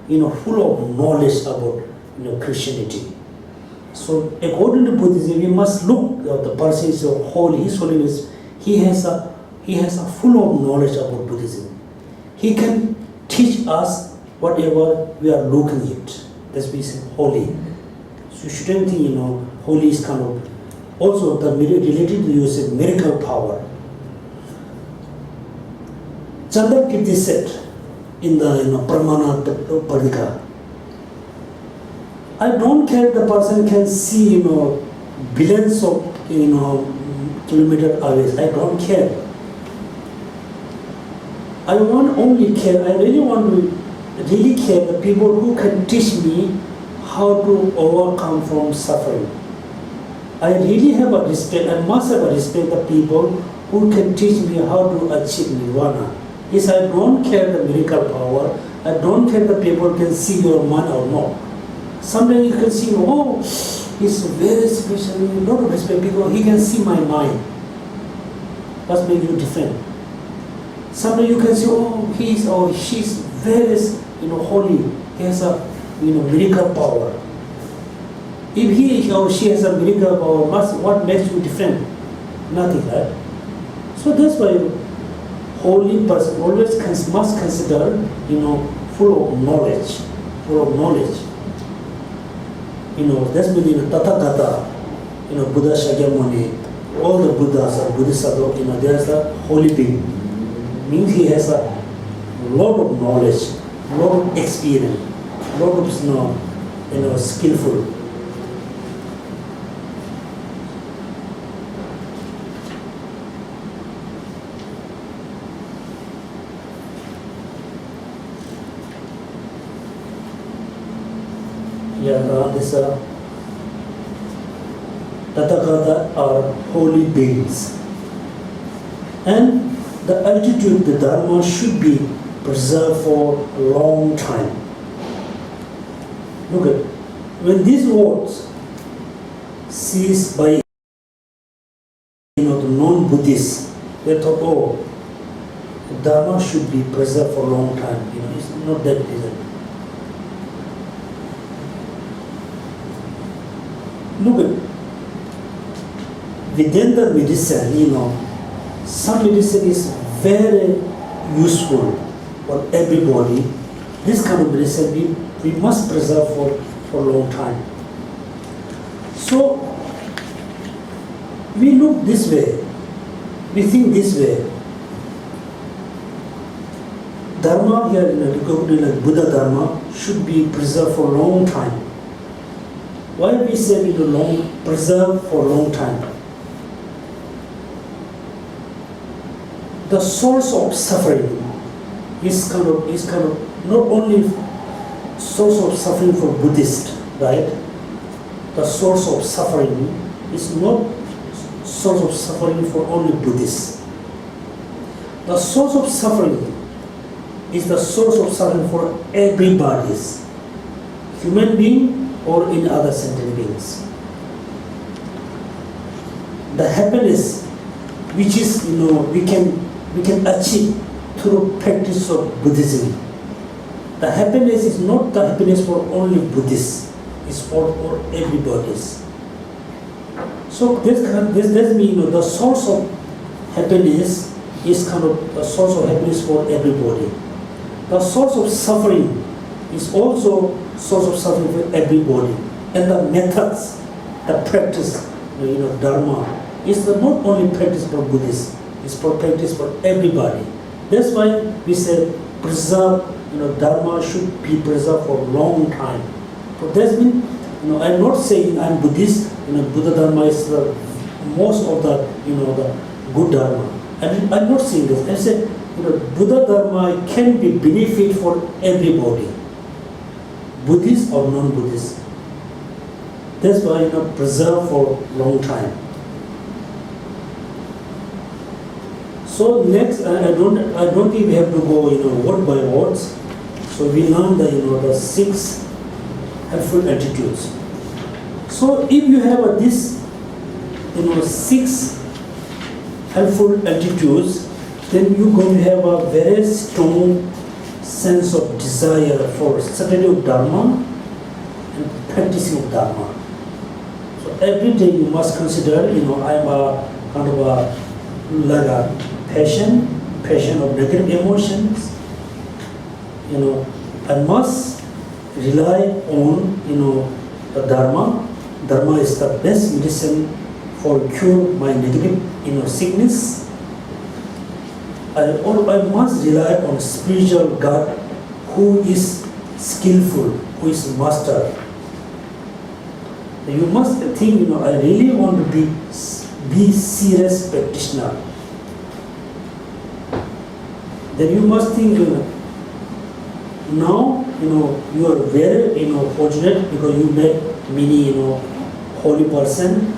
full of knowledge about, Christianity. So, according to Buddhism, we must look at the person is holy. His Holiness, he has a full of knowledge about Buddhism. He can teach us whatever we are looking at. That's why we say holy. So, you shouldn't think, holy is kind of also the related to use of miracle power. Chandrakirti said in the Pramana Padika, I don't care the person can see, billions of, kilometers away. I don't care. I really want to really care the people who can teach me how to overcome from suffering. I really have a respect, I must have a respect the people who can teach me how to achieve nirvana. Yes, I don't care the miracle power, I don't care the people can see your mind or not. Sometimes you can see, oh, he's very special, not respect because he can see my mind. What makes you different? Sometimes you can say, oh, he is or she's very, holy. He has a, miracle power. If he or she has a miracle power, what makes you different? Nothing, right? So that's why holy person always must consider, full of knowledge, That's meaning Tathagata, Buddha Shakyamuni, all the Buddhas or Bodhisattva, there's a holy being. Means he has a lot of knowledge, lot of experience, lot of, skillful. This Tathagata are holy beings. And the altitude, the Dharma should be preserved for a long time. Look at, when these words seized by the non-Buddhists, they thought, oh, the Dharma should be preserved for a long time. It's not that easy. Look at, within the medicine, some medicine is very useful for everybody. This kind of medicine we must preserve for a long time. So we look this way, we think this way. Dharma here, like Buddha Dharma, should be preserved for a long time. Why we say preserve for a long time? The source of suffering is kind of not only source of suffering for Buddhists, right? The source of suffering is not source of suffering for only Buddhists. The source of suffering is the source of suffering for everybody, human being or in other sentient beings. The happiness which is we can achieve through practice of Buddhism. The happiness is not the happiness for only Buddhists, it's for everybody. So this means the source of happiness is kind of a source of happiness for everybody. The source of suffering is also source of suffering for everybody. And the methods, the practice, Dharma, is not only practice for Buddhists, it's for practice for everybody. That's why we say preserve, Dharma should be preserved for a long time. So that means, I'm not saying I'm Buddhist, Buddha Dharma is the most of the, the good Dharma. I'm not saying this. I say, Buddha Dharma can be benefit for everybody, Buddhist or non-Buddhist. That's why preserve for a long time. So next, I don't think we have to go word by words. So we learn the 6 helpful attitudes. So if you have this 6 helpful attitudes, then you're going to have a very strong sense of desire for study of Dharma and practicing of Dharma. So every day you must consider, I'm a kind of a passion of negative emotions. I must rely on, the Dharma. Dharma is the best medicine for cure my negative, sickness. I must rely on spiritual God who is skillful, who is master. You must think, I really want to be serious practitioner. Then you must think, now, you are very, fortunate because you met many, holy person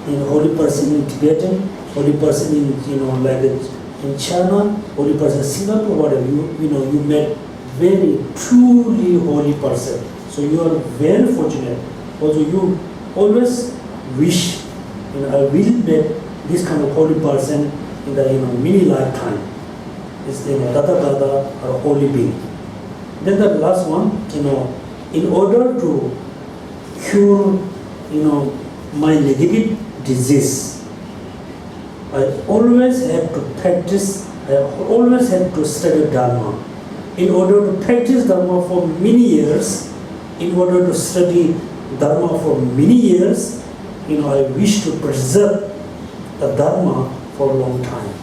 in Tibetan, holy person in, like in China, holy person in Singapore, whatever. You met very truly holy person. So you are very fortunate. Also, you always wish, I will meet this kind of holy person in the many lifetime. It's Dada or holy being. Then the last one, in order to cure, my negative disease, I always have to practice. I always have to study Dharma. In order to practice Dharma for many years, in order to study Dharma for many years, I wish to preserve the Dharma for a long time.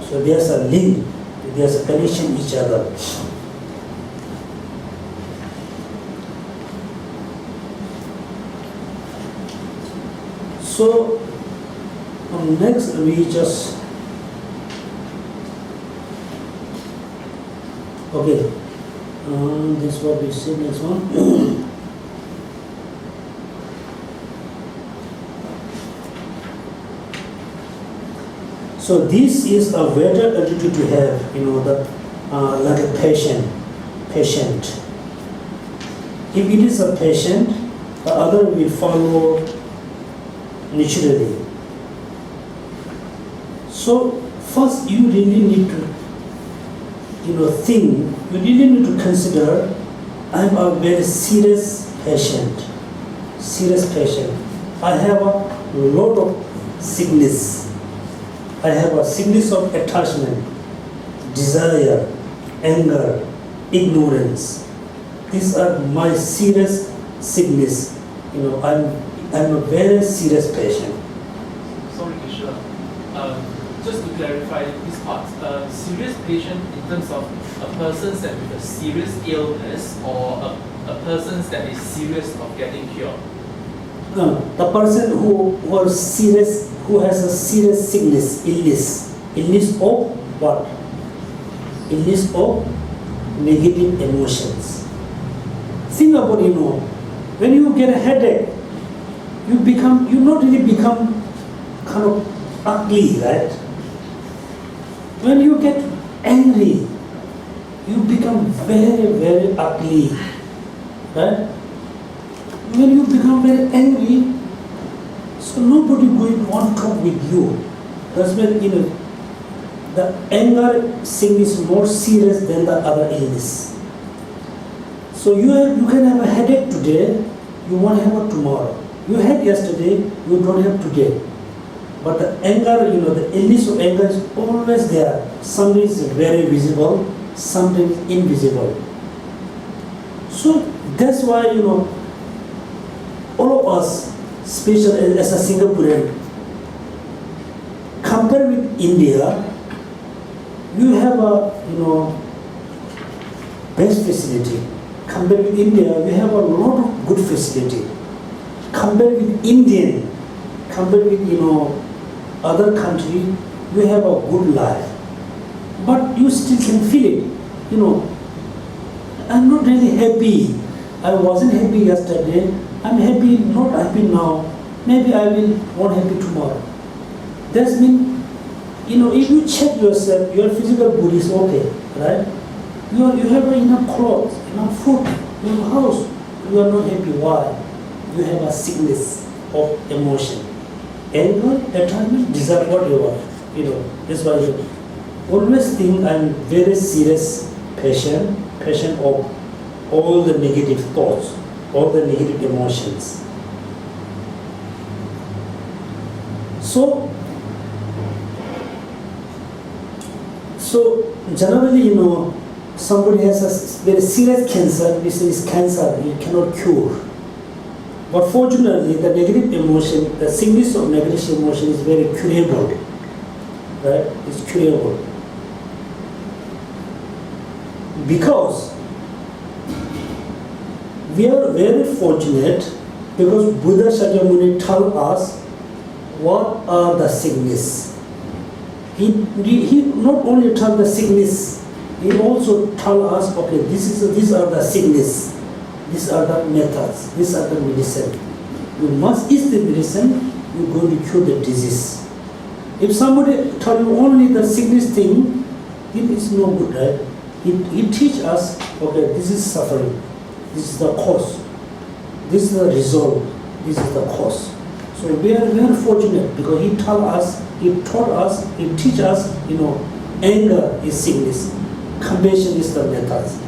So there's a link, there's a connection each other. So next we just okay. This is what we see next one. So this is a better attitude to have, like a patient. If it is a patient, the other will follow naturally. So first you really need to think, you really need to consider, I'm a very serious patient. I have a lot of sickness. I have a sickness of attachment, desire, anger, ignorance. These are my serious sickness. I'm a very serious patient. Sorry, Geshela. Just to clarify this part, serious patient in terms of a person that with a serious illness or a person that is serious of getting cured? No, the person who was serious, who has a serious sickness, illness of what? Illness of negative emotions. Think about, when you get a headache, you not really become kind of ugly, right? When you get angry, you become very, very ugly, right? When you become very angry, so nobody going to want to talk with you. That's when, the anger thing is more serious than the other illness. So you can have a headache today, you won't have it tomorrow. You had yesterday, you don't have today. But the anger, the illness of anger is always there. Something is very visible, something is invisible. So that's why, all of us, especially as a Singaporean, compared with India, you have a, best facility. Compared with India, we have a lot of good facility. Compared with Indian, compared with, other country, we have a good life. But you still can feel it. I'm not really happy. I wasn't happy yesterday. I'm happy, not happy now. Maybe I will not happy tomorrow. That means, if you check yourself, your physical body is okay, right? You have enough clothes, enough food, you have a house. You are not happy. Why? You have a sickness of emotion. Anger, attachment, desire, whatever. That's why you always think I'm very serious patient of all the negative thoughts, all the negative emotions. So generally, somebody has a very serious cancer, this is cancer, you cannot cure. But fortunately, the negative emotion, the sickness of negative emotion is very curable, right? It's curable. Because we are very fortunate Because Buddha Shakyamuni told us what are the sickness. He not only told the sickness, he also told us, okay, these are the sickness, these are the methods, these are the medicine. You must eat the medicine, you're going to cure the disease. If somebody tell you only the sickness thing, it is no good, right? He teach us, okay, this is suffering, this is the cause, this is the result, this is the cause. So we are very fortunate because he taught us, he teach us, anger is sickness, compassion is the methods,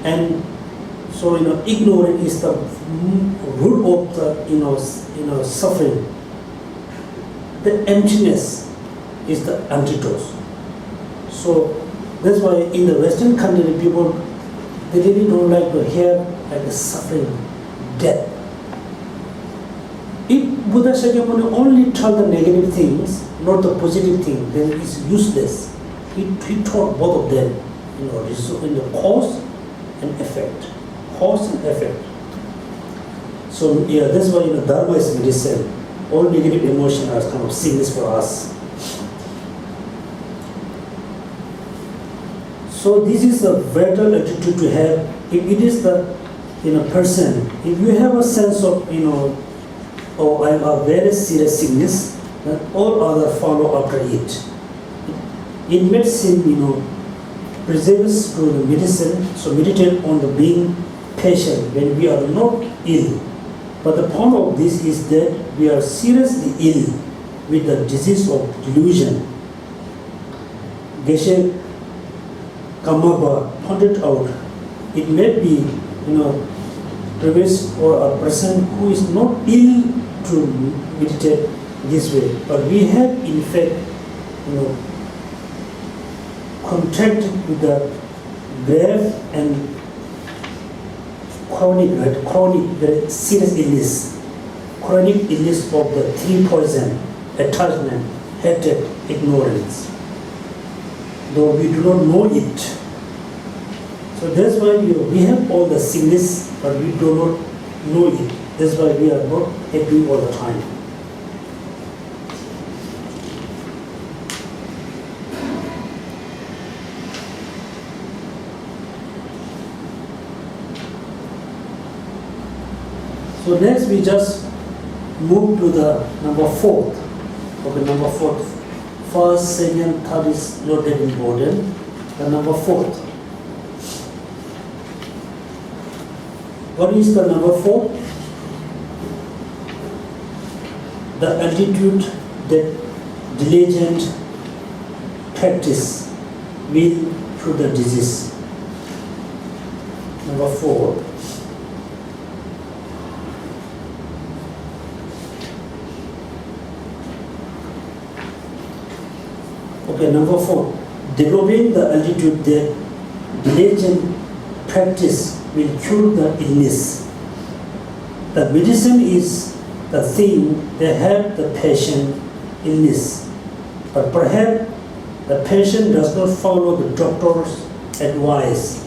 and so ignorance is the root of the suffering. The emptiness is the antidote. So that's why in the Western country people, they really don't like to hear like a suffering, death. If Buddha Shakyamuni only taught the negative things, not the positive thing, then it's useless. He taught both of them, in the cause and effect. Cause and effect. So yeah, that's why Dharma is medicine. All negative emotions are kind of sickness for us. So this is a vital attitude to have. If it is the person, if you have a sense of oh, I have a very serious sickness, then all other follow after it. In medicine, preserves through the medicine, so meditate on the being patient when we are not ill. But the point of this is that we are seriously ill with the disease of delusion. Geshe Lobsang pointed out, it may be, previous or a person who is not ill to meditate this way, but we have in fact, contracted with the grave and chronic, very serious illness, chronic illness of the three poison, attachment, hatred, ignorance. Though we do not know it. So that's why we have all the sickness, but we do not know it. That's why we are not happy all the time. So next we just move to the number 4. Okay, number 4. First, second, third is not that important. The number 4. What is the number 4? The attitude that diligent practice will cure the disease. Number 4. Okay, number 4. Developing the attitude that diligent practice will cure the illness. The medicine is the thing that helps the patient illness, but perhaps the patient does not follow the doctor's advice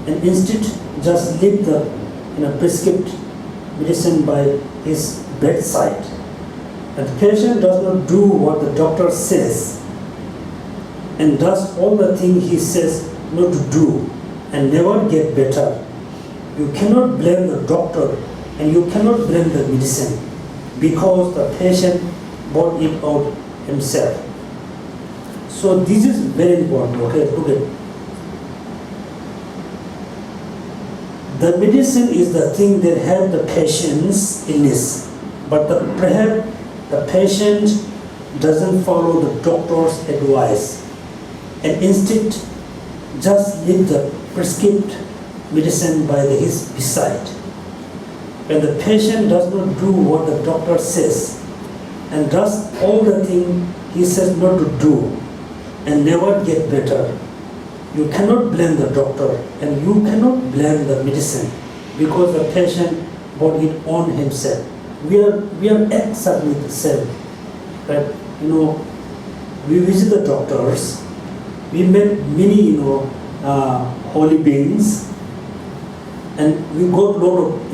and instead just leave the prescribed medicine by his bedside. And the patient does not do what the doctor says and does all the things he says not to do and never get better. You cannot blame the doctor and you cannot blame the medicine because the patient brought it out himself. So this is very important, okay? Look at the medicine is the thing that helps the patient's illness, but perhaps the patient doesn't follow the doctor's advice and instead just leave the prescribed medicine by his beside. When the patient does not do what the doctor says and does all the things he says not to do and never get better, you cannot blame the doctor and you cannot blame the medicine because the patient brought it on himself. We are exactly the same. Right? We visit the doctors. We met many holy beings, and we got a lot of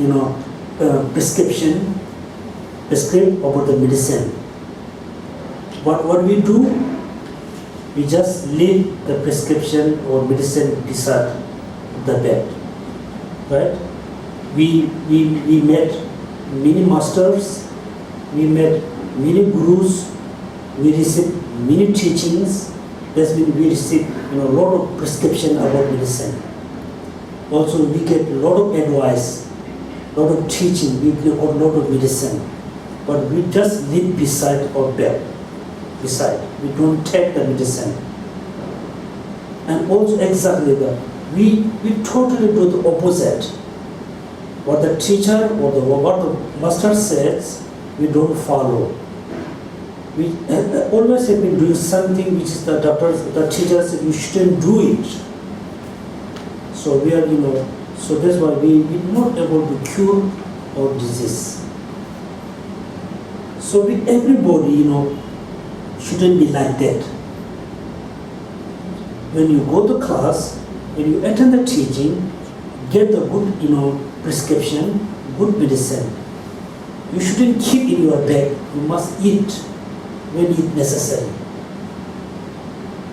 prescribe about the medicine. What we do, we just leave the prescription or medicine beside the bed, right? We met many masters, we met many gurus, we received many teachings. That's when we receive a lot of prescription about medicine. Also, we get a lot of advice, a lot of teaching, we get a lot of medicine. But we just live beside our bed, we don't take the medicine. And also exactly that, we totally do the opposite. What the teacher or what the master says, we don't follow. We always have been doing something which is the teacher said you shouldn't do it. So we are, so that's why we are not able to cure our disease. So everybody, shouldn't be like that. When you go to class, when you attend the teaching, get the good, prescription, good medicine. You shouldn't keep in your bag. You must eat when it's necessary.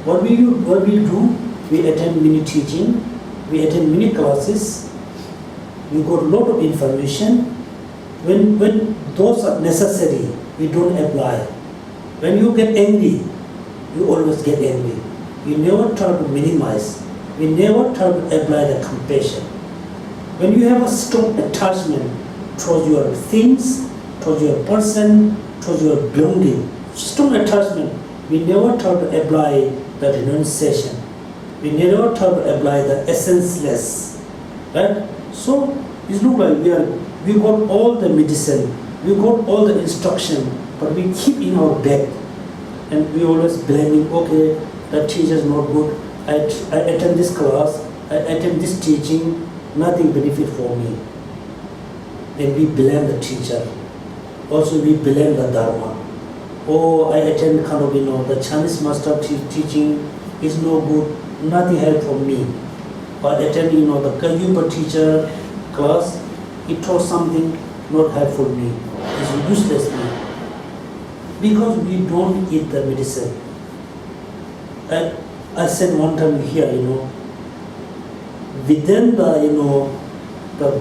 What we do, we attend many teaching, we attend many classes, we got a lot of information. When those are necessary, we don't apply. When you get angry, you always get angry. We never try to minimize. We never try to apply the compassion. When you have a strong attachment towards your things, towards your person, towards your belonging, strong attachment, we never try to apply the renunciation. We never try to apply the essenceless. Right? So it looks like we got all the medicine, we got all the instruction, but we keep in our bag. And we always blaming, okay, that teacher is not good. I attend this class, I attend this teaching, nothing benefit for me. Then we blame the teacher. Also we blame the Dharma. Oh, I attend the Chinese master teaching is no good, nothing help for me. Or attend the Kagyupa teacher class, he taught something not helpful me. It's useless me. Because we don't eat the medicine. I said one time here, within the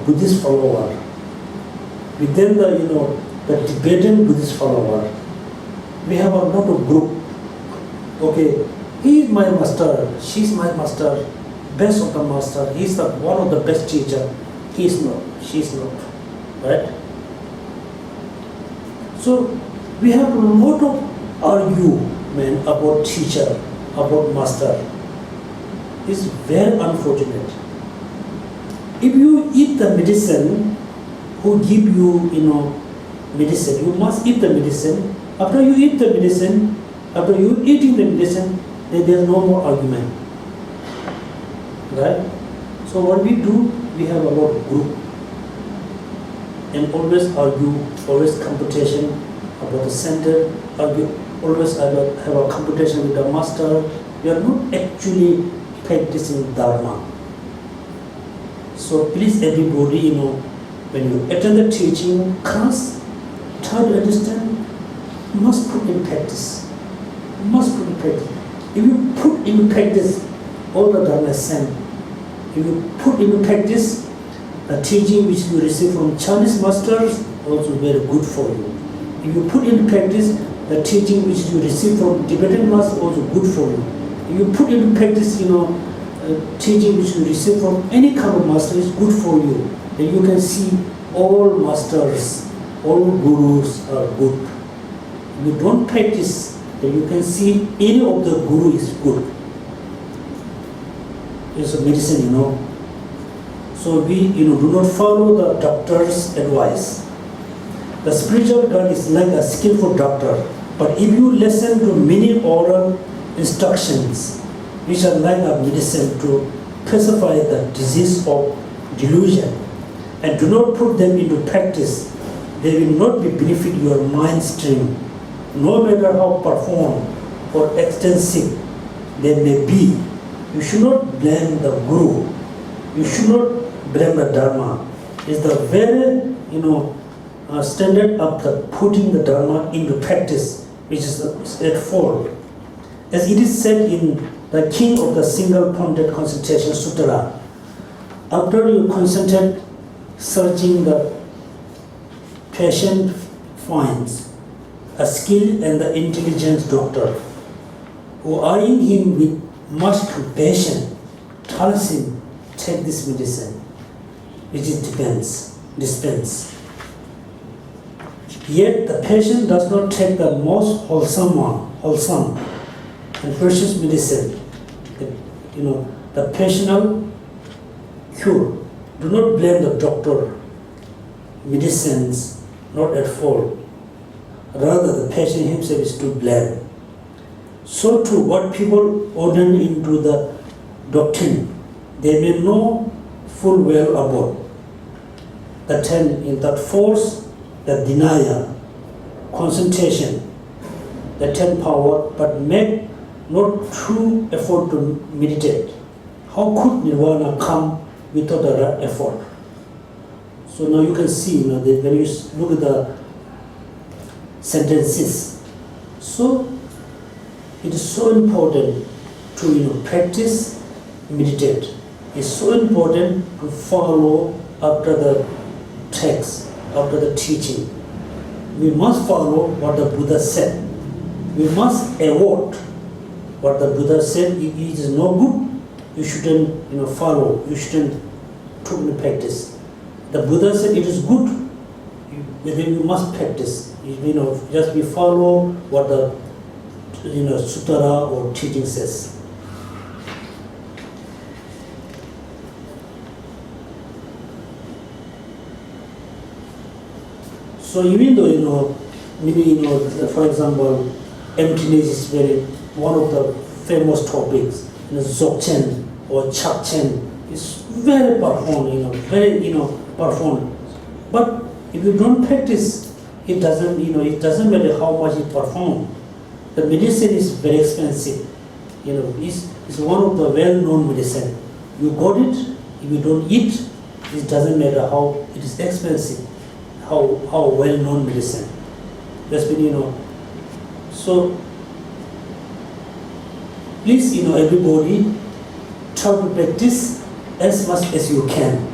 Buddhist follower, within the Tibetan Buddhist follower, we have a lot of group. Okay, he is my master, she is my master, best of the master, he is one of the best teacher. He is not, she is not, right? So we have a lot of argument about teacher, about master. It's very unfortunate. If you eat the medicine, who give you, medicine, you must eat the medicine. After you eat the medicine, after you eating the medicine, then there's no more argument. Right? So what we do, we have a lot of group. And always argue, always competition about the center, always have a competition with the master. We are not actually practicing Dharma. So please everybody, when you attend the teaching class, try to understand, you must put in practice. You must put in practice. If you put in practice all the Dharma sent, if you put in practice the teaching which you receive from Chinese masters, also very good for you. If you put in practice the teaching which you receive from Tibetan masters, also good for you. If you put in practice, teaching which you receive from any kind of master is good for you. Then you can see all masters, all gurus are good. If you don't practice, then you can see any of the guru is good. It's a medicine, So we, do not follow the doctor's advice. The spiritual guide is like a skillful doctor, but if you listen to many oral instructions, which are like a medicine to pacify the disease of delusion, and do not put them into practice, they will not be benefit your mind stream, no matter how profound or extensive they may be. You should not blame the guru. You should not blame the Dharma. is the very, standard of the putting the Dharma into practice, which is eightfold. As it is said in the King of the Single-Pointed Concentration Sutra, after you concentrate searching, the patient finds a skilled and the intelligent doctor who, eyeing him with much compassion, tells him, take this medicine, which is dispense. Yet the patient does not take the most wholesome and precious medicine, the patient's cure. Do not blame the doctor, medicines not at fault. Rather, the patient himself is to blame. So too, what people ordain into the doctrine, they may know full well about the 10 in that force, the denial, concentration, the 10 power, but make not true effort to meditate. How could nirvana come without the effort? So now you can see, that when you look at the sentences, so it is so important to practice, meditate. It's so important to follow after the text, after the teaching. We must follow what the Buddha said. We must avoid what the Buddha said. If it is no good, you shouldn't follow. You shouldn't put in practice. The Buddha said it is good, then you must practice. Just we follow what the sutra or teaching says. So even though for example, emptiness is one of the famous topics. Dzogchen or Chakchen is very profound, very profound. But if you don't practice, it doesn't matter how much it perform. The medicine is very expensive. It's one of the well-known medicine. You got it. If you don't eat, it doesn't matter how it is expensive. How well-known medicine. That's been, So please, everybody try to practice as much as you can.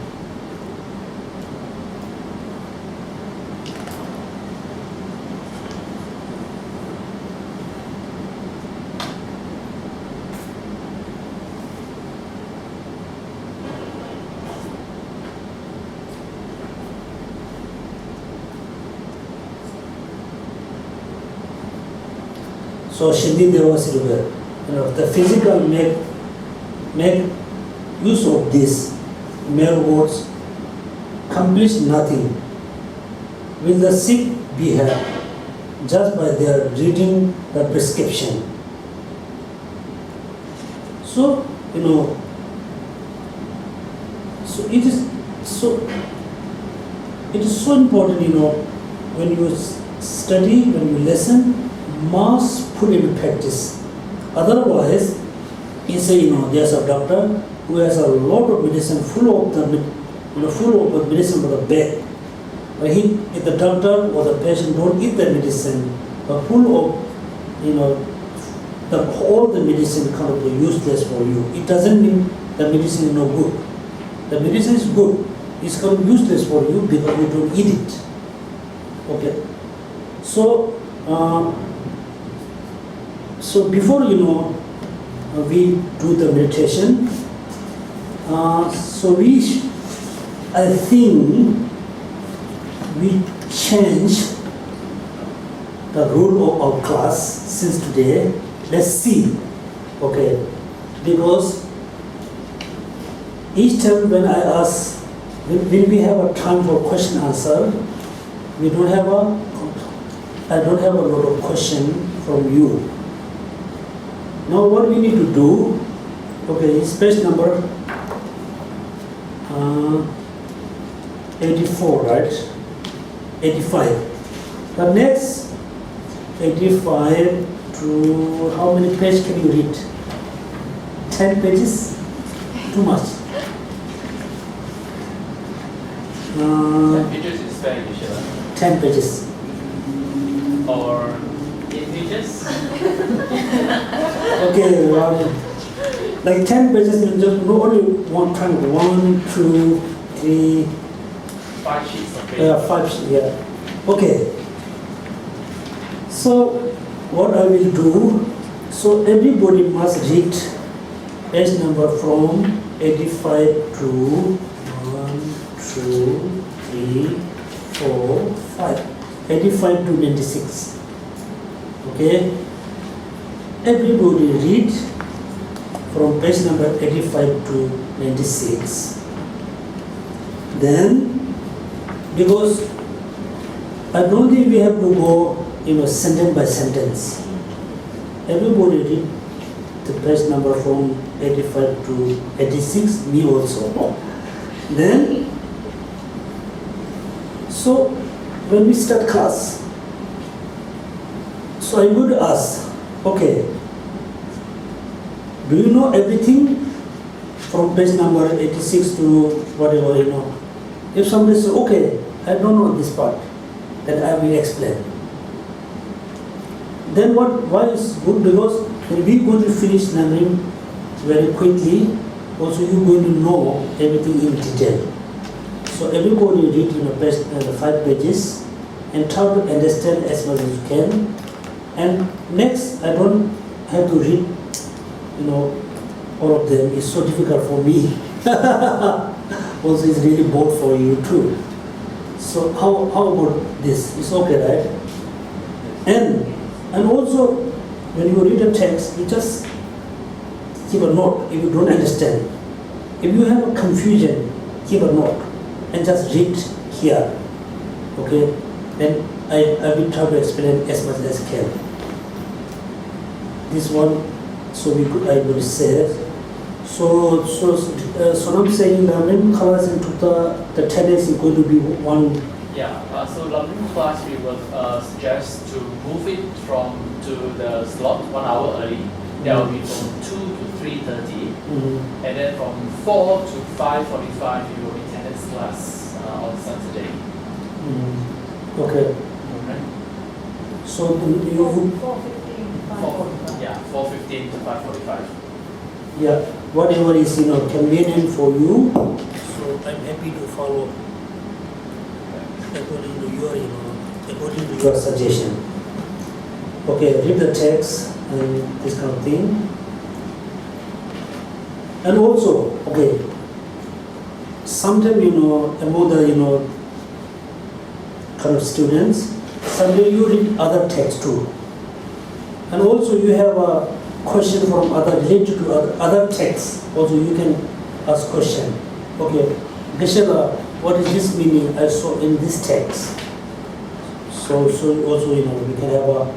So Shindi Deva said, the physical make use of this mere words accomplish nothing. Will the sick be helped just by their reading the prescription? So so it is so important, when you study, when you listen, must put into practice. Otherwise, there's a doctor who has a lot of medicine, full of medicine for the bed. But if the doctor or the patient don't eat the medicine, but full of, all the medicine kind of useless for you. It doesn't mean the medicine is no good. The medicine is good. It's kind of useless for you because you don't eat it. Okay. So. So before we do the meditation, I think we change the rule of our class since today. Let's see, okay? Because each time when I ask, when we have a time for question answer, I don't have a lot of question from you. Now what we need to do, okay, is page number 84, right? 85. The next 85 to how many pages can you read? 10 pages? Too much. 10 pages is fair, Geshela. 10 pages. Or 8 pages? Okay, like 10 pages, you just no only one time. 1, 2, 3. 5 sheets of paper. 5 sheets. Yeah. Okay. So what I will do? So everybody must read page number from 85 to 1, 2, 3, 4, 5. 85 to 96. Okay. Everybody read from page number 85 to 96. Then, because I don't think we have to go, sentence by sentence. Everybody read the page number from 85 to 86, me also. Then, so when we start class, so I would ask, okay, do you know everything from page number 86 to whatever, If somebody says, okay, I don't know this part, then I will explain. Then why is good? Because when we're going to finish Lamrim very quickly, also you're going to know everything in detail. So everybody read page 5 pages and try to understand as much as you can. And next, I don't have to read, all of them. It's so difficult for me. Also, it's really bored for you too. So how about this? It's okay, right? And also, when you read a text, you just keep a note if you don't understand. If you have a confusion, keep a note and just read here. Okay? And I will try to explain as much as I can. This one, I will say. So I'm saying Lamrim class into the tennis is going to be one. Yeah, so Lamrim class we will suggest to move it to the slot 1 hour early. That will be from 2 to 3:30, and then from 4 to 5:45 you will be tennis class on Saturday. Okay. Right. So you 4:15 to 5:45. Yeah, whatever is convenient for you. So I'm happy to follow according to your suggestion. Okay, read the text and this kind of thing. And also, okay, sometimes among the kind of students, sometimes you read other texts too. And also you have a question from related to other texts. Also you can ask question. Okay, Geshela, what is this meaning I saw in this text? So also we can have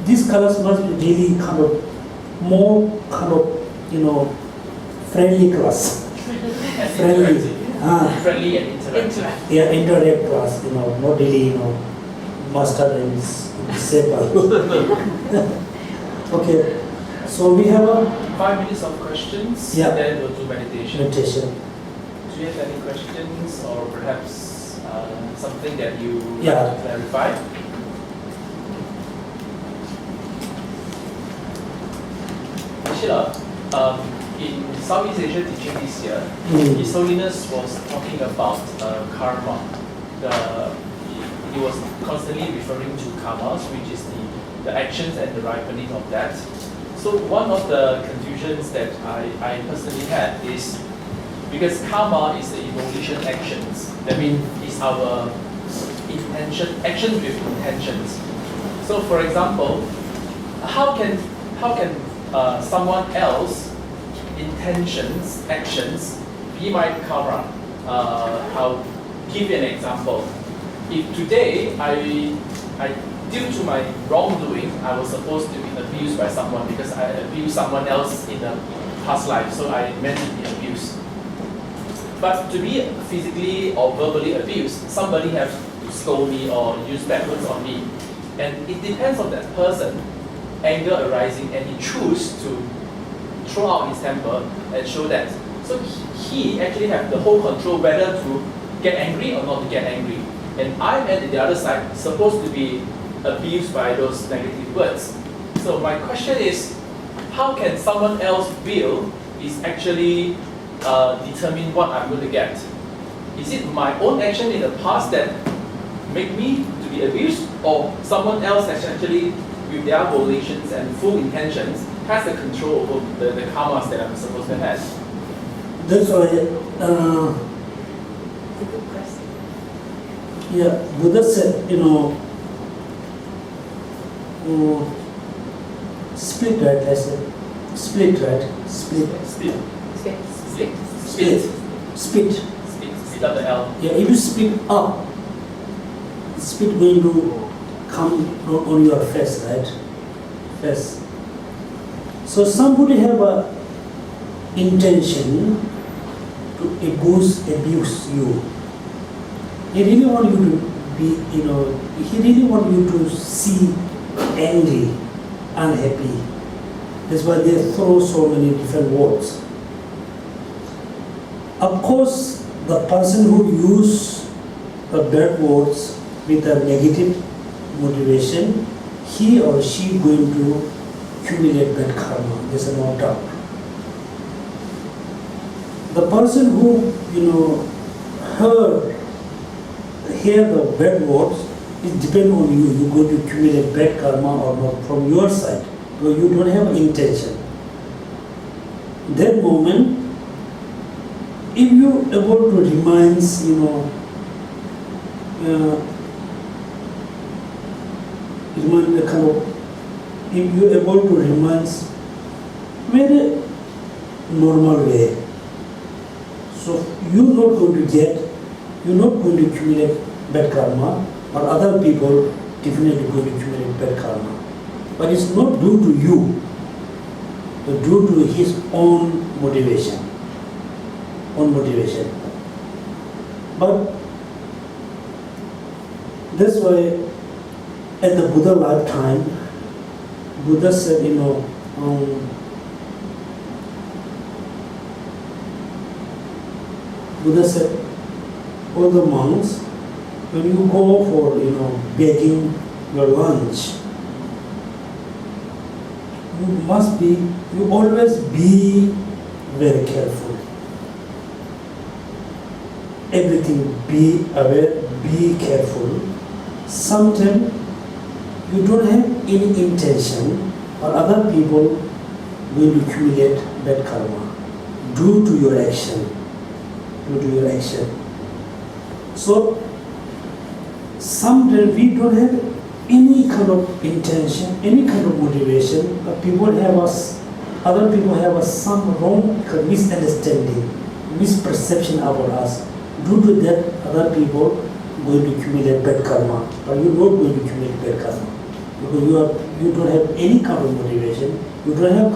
this class must be really kind of more kind of friendly class. Friendly and interactive. Yeah, interactive class. Not really master and disciple. Okay, so we have 5 minutes of questions. Yeah. And then we'll do meditation. Do you have any questions or perhaps something that you like to clarify? Geshela, in Southeast Asia teaching this year, His Holiness was talking about karma. He was constantly referring to karmas, which is the actions and the ripening of that. So one of the confusions that I personally had is because karma is the evolution actions. That means it's our actions with intentions. So for example, how can someone else intentions, actions be my karma? I'll give you an example. If today due to my wrongdoing, I was supposed to be abused by someone because I abused someone else in the past life, so I meant to be abused. But to be physically or verbally abused, somebody has to scold me or use bad words on me. And it depends on that person, anger arising, and he chooses to throw out his temper and show that. So he actually have the whole control whether to get angry or not to get angry. And I'm at the other side, supposed to be abused by those negative words. So my question is, how can someone else's will is actually determine what I'm going to get? Is it my own action in the past that make me to be abused, or someone else has actually, with their volitions and full intentions, has the control over the karmas that I'm supposed to have? That's why, Buddha said, split, right? I said, split, right? Split. Split up the L. Yeah, if you split up, split going to come on your face, right? Face. So somebody have a intention to abuse you. He really want you to be, he really want you to see angry, unhappy. That's why they throw so many different words. Of course, the person who use the bad words with a negative motivation, he or she going to accumulate bad karma. There's no doubt. The person who hear the bad words, it depends on you. You're going to accumulate bad karma or not from your side, because you don't have intention. That moment, if you able to remind, if you able to remind very normal way, so you're not going to accumulate bad karma, but other people definitely going to accumulate bad karma. But it's not due to you, but due to his own motivation. But that's why at the Buddha lifetime, Buddha said, all the monks, when you go for, begging your lunch, you always be very careful. Everything, be aware, be careful. Sometimes you don't have any intention, but other people will accumulate bad karma due to your action. So sometimes we don't have any kind of intention, any kind of motivation, but other people have some wrong misunderstanding, misperception about us. Due to that, other people going to accumulate bad karma, but you're not going to accumulate bad karma because you don't have any kind of motivation, you don't have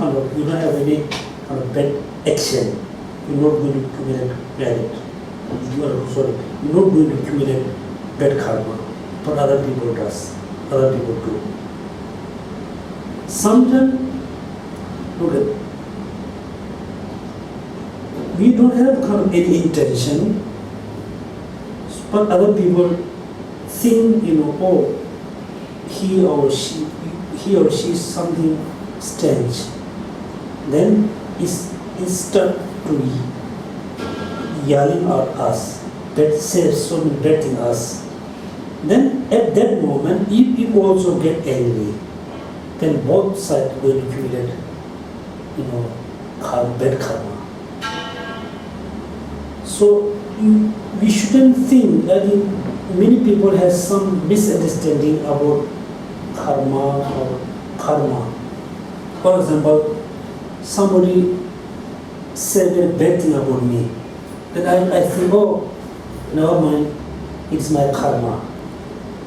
any kind of bad action. You're not going to accumulate you're not going to accumulate bad karma, but other people do. Sometimes, we don't have kind of any intention, but other people think, he or she is something strange. Then instead to yelling at us, that says so many bad things us. Then at that moment, if people also get angry, then both sides will accumulate, bad karma. So we shouldn't think that many people have some misunderstanding about karma or karma. For example, somebody said a bad thing about me. Then I think, never mind, it's my karma.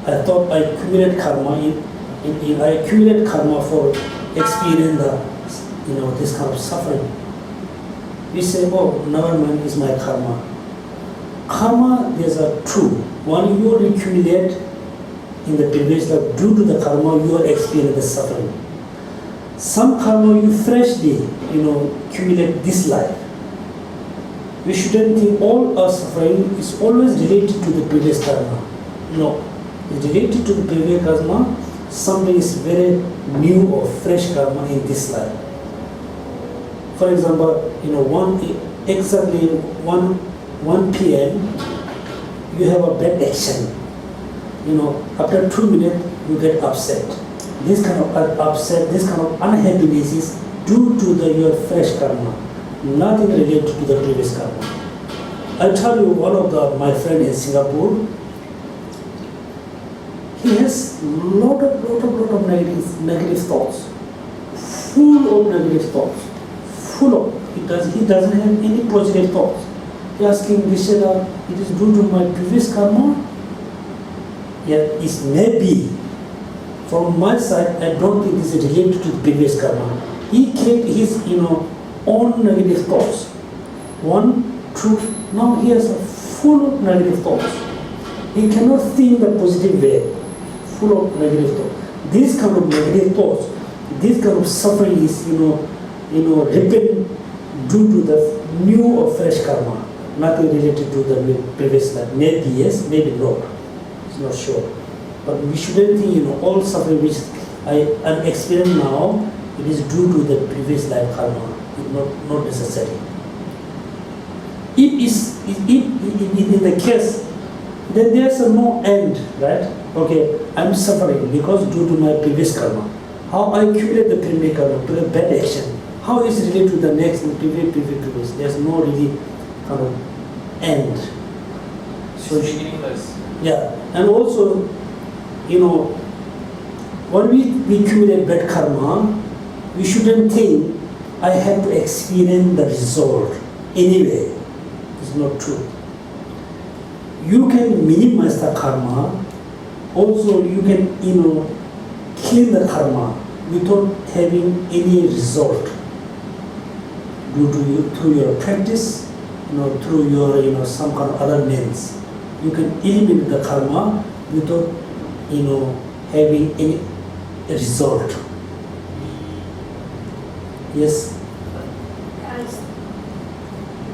I thought I accumulate karma I accumulate karma for experiencing this kind of suffering. We say, never mind, it's my karma. Karma, there's a two. One, you accumulate in the previous life. Due to the karma, you are experiencing the suffering. Some karma you freshly, accumulate this life. we shouldn't think all our suffering is always related to the previous karma. No, it's related to the previous karma. Something is very new or fresh karma in this life. For example, exactly 1 p.m. you have a bad action. After 2 minutes you get upset. This kind of upset, this kind of unhappiness is due to your fresh karma, nothing related to the previous karma. I tell you, one of my friend in Singapore, he has lot of negative thoughts, full of negative thoughts, he doesn't have any positive thoughts. He asking Geshela, it is due to my previous karma? Yeah, it may be. From my side, I don't think this is related to the previous karma. He kept his own negative thoughts. 1, 2, now he has a full of negative thoughts. He cannot think the positive way, full of negative thoughts. This kind of negative thoughts, this kind of suffering is happened due to the new or fresh karma, nothing related to the previous life. Maybe yes, maybe not. It's not sure. But we shouldn't think all suffering which I am experiencing now, it is due to the previous life karma. It's not necessary. If in the case, then there's no end, right? Okay, I'm suffering because due to my previous karma. How I accumulate the previous karma to the bad action? How is it related to the next previous? There's no really kind of end. So it's meaningless. Yeah, and also, when we accumulate bad karma, we shouldn't think I have to experience the result anyway. It's not true. You can minimize the karma. Also, you can kill the karma without having any result through your practice, through your some kind of other means. You can eliminate the karma without having any result. Yes?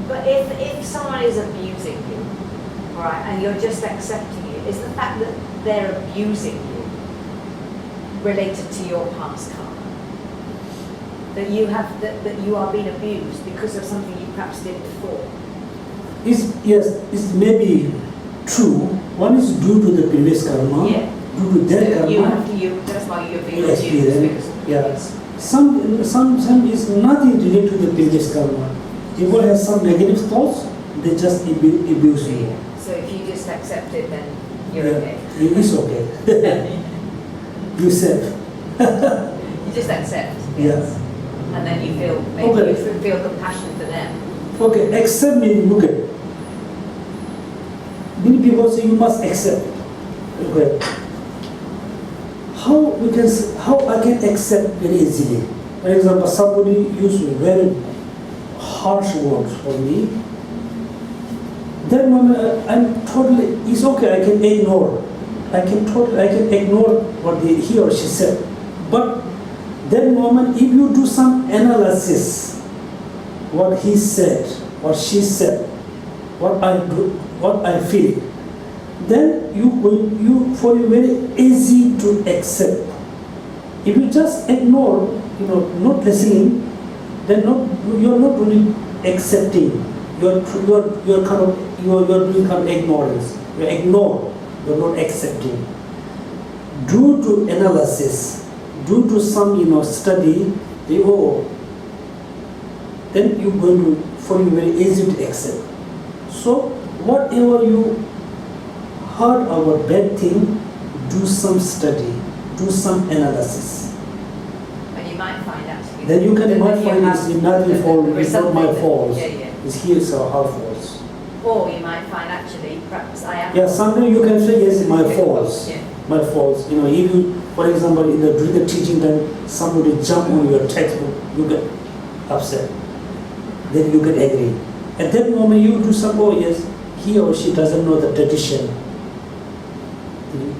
But if someone is abusing you, right, and you're just accepting it, is the fact that they're abusing you related to your past karma? That you are being abused because of something you perhaps did before? Yes, it may be true. One is due to the previous karma. Yeah. Due to that karma. That's why you're being Yes, abused. Because of yes. Some is nothing related to the previous karma. People have some negative thoughts, they just abuse you. Yeah. So if you just accept it, then you're okay. It is okay. You said. You just accept. Yes. And then you feel you feel compassion for them. Okay, accept means look at. Many people say you must accept. Okay. How I can accept very easily? For example, somebody used very harsh words for me. That moment I'm totally, it's okay, I can ignore. I can ignore what he or she said. But that moment, if you do some analysis, what he said, what she said, what I do, what I feel, then for you very easy to accept. If you just ignore, not listening, then you're not really accepting. You're doing kind of ignorance. You ignore. You're not accepting. Due to analysis, due to some study, then you're going to for you very easy to accept. So whatever you heard about bad thing, do some study, do some analysis. And you might find actually. Then you might find it's nothing fault, it's not my fault. Yeah. It's his or her fault. Or you might find actually perhaps I am. Yeah, sometimes you can say yes, it's my fault. Yeah. My fault. If you, for example, during the teaching time, somebody jump on your textbook, you get upset. Then you can agree. At that moment, you do some, yes, he or she doesn't know the tradition.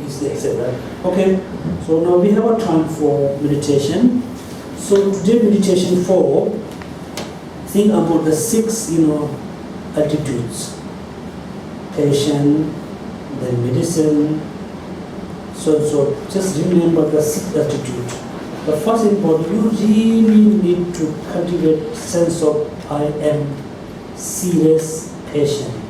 Is the accept, right? Okay. So now we have a time for meditation. So today meditation 4. Think about the 6, attitudes. Patient, then medicine, so just remember the 6 attitude. The first important, you really need to cultivate sense of I am serious patient.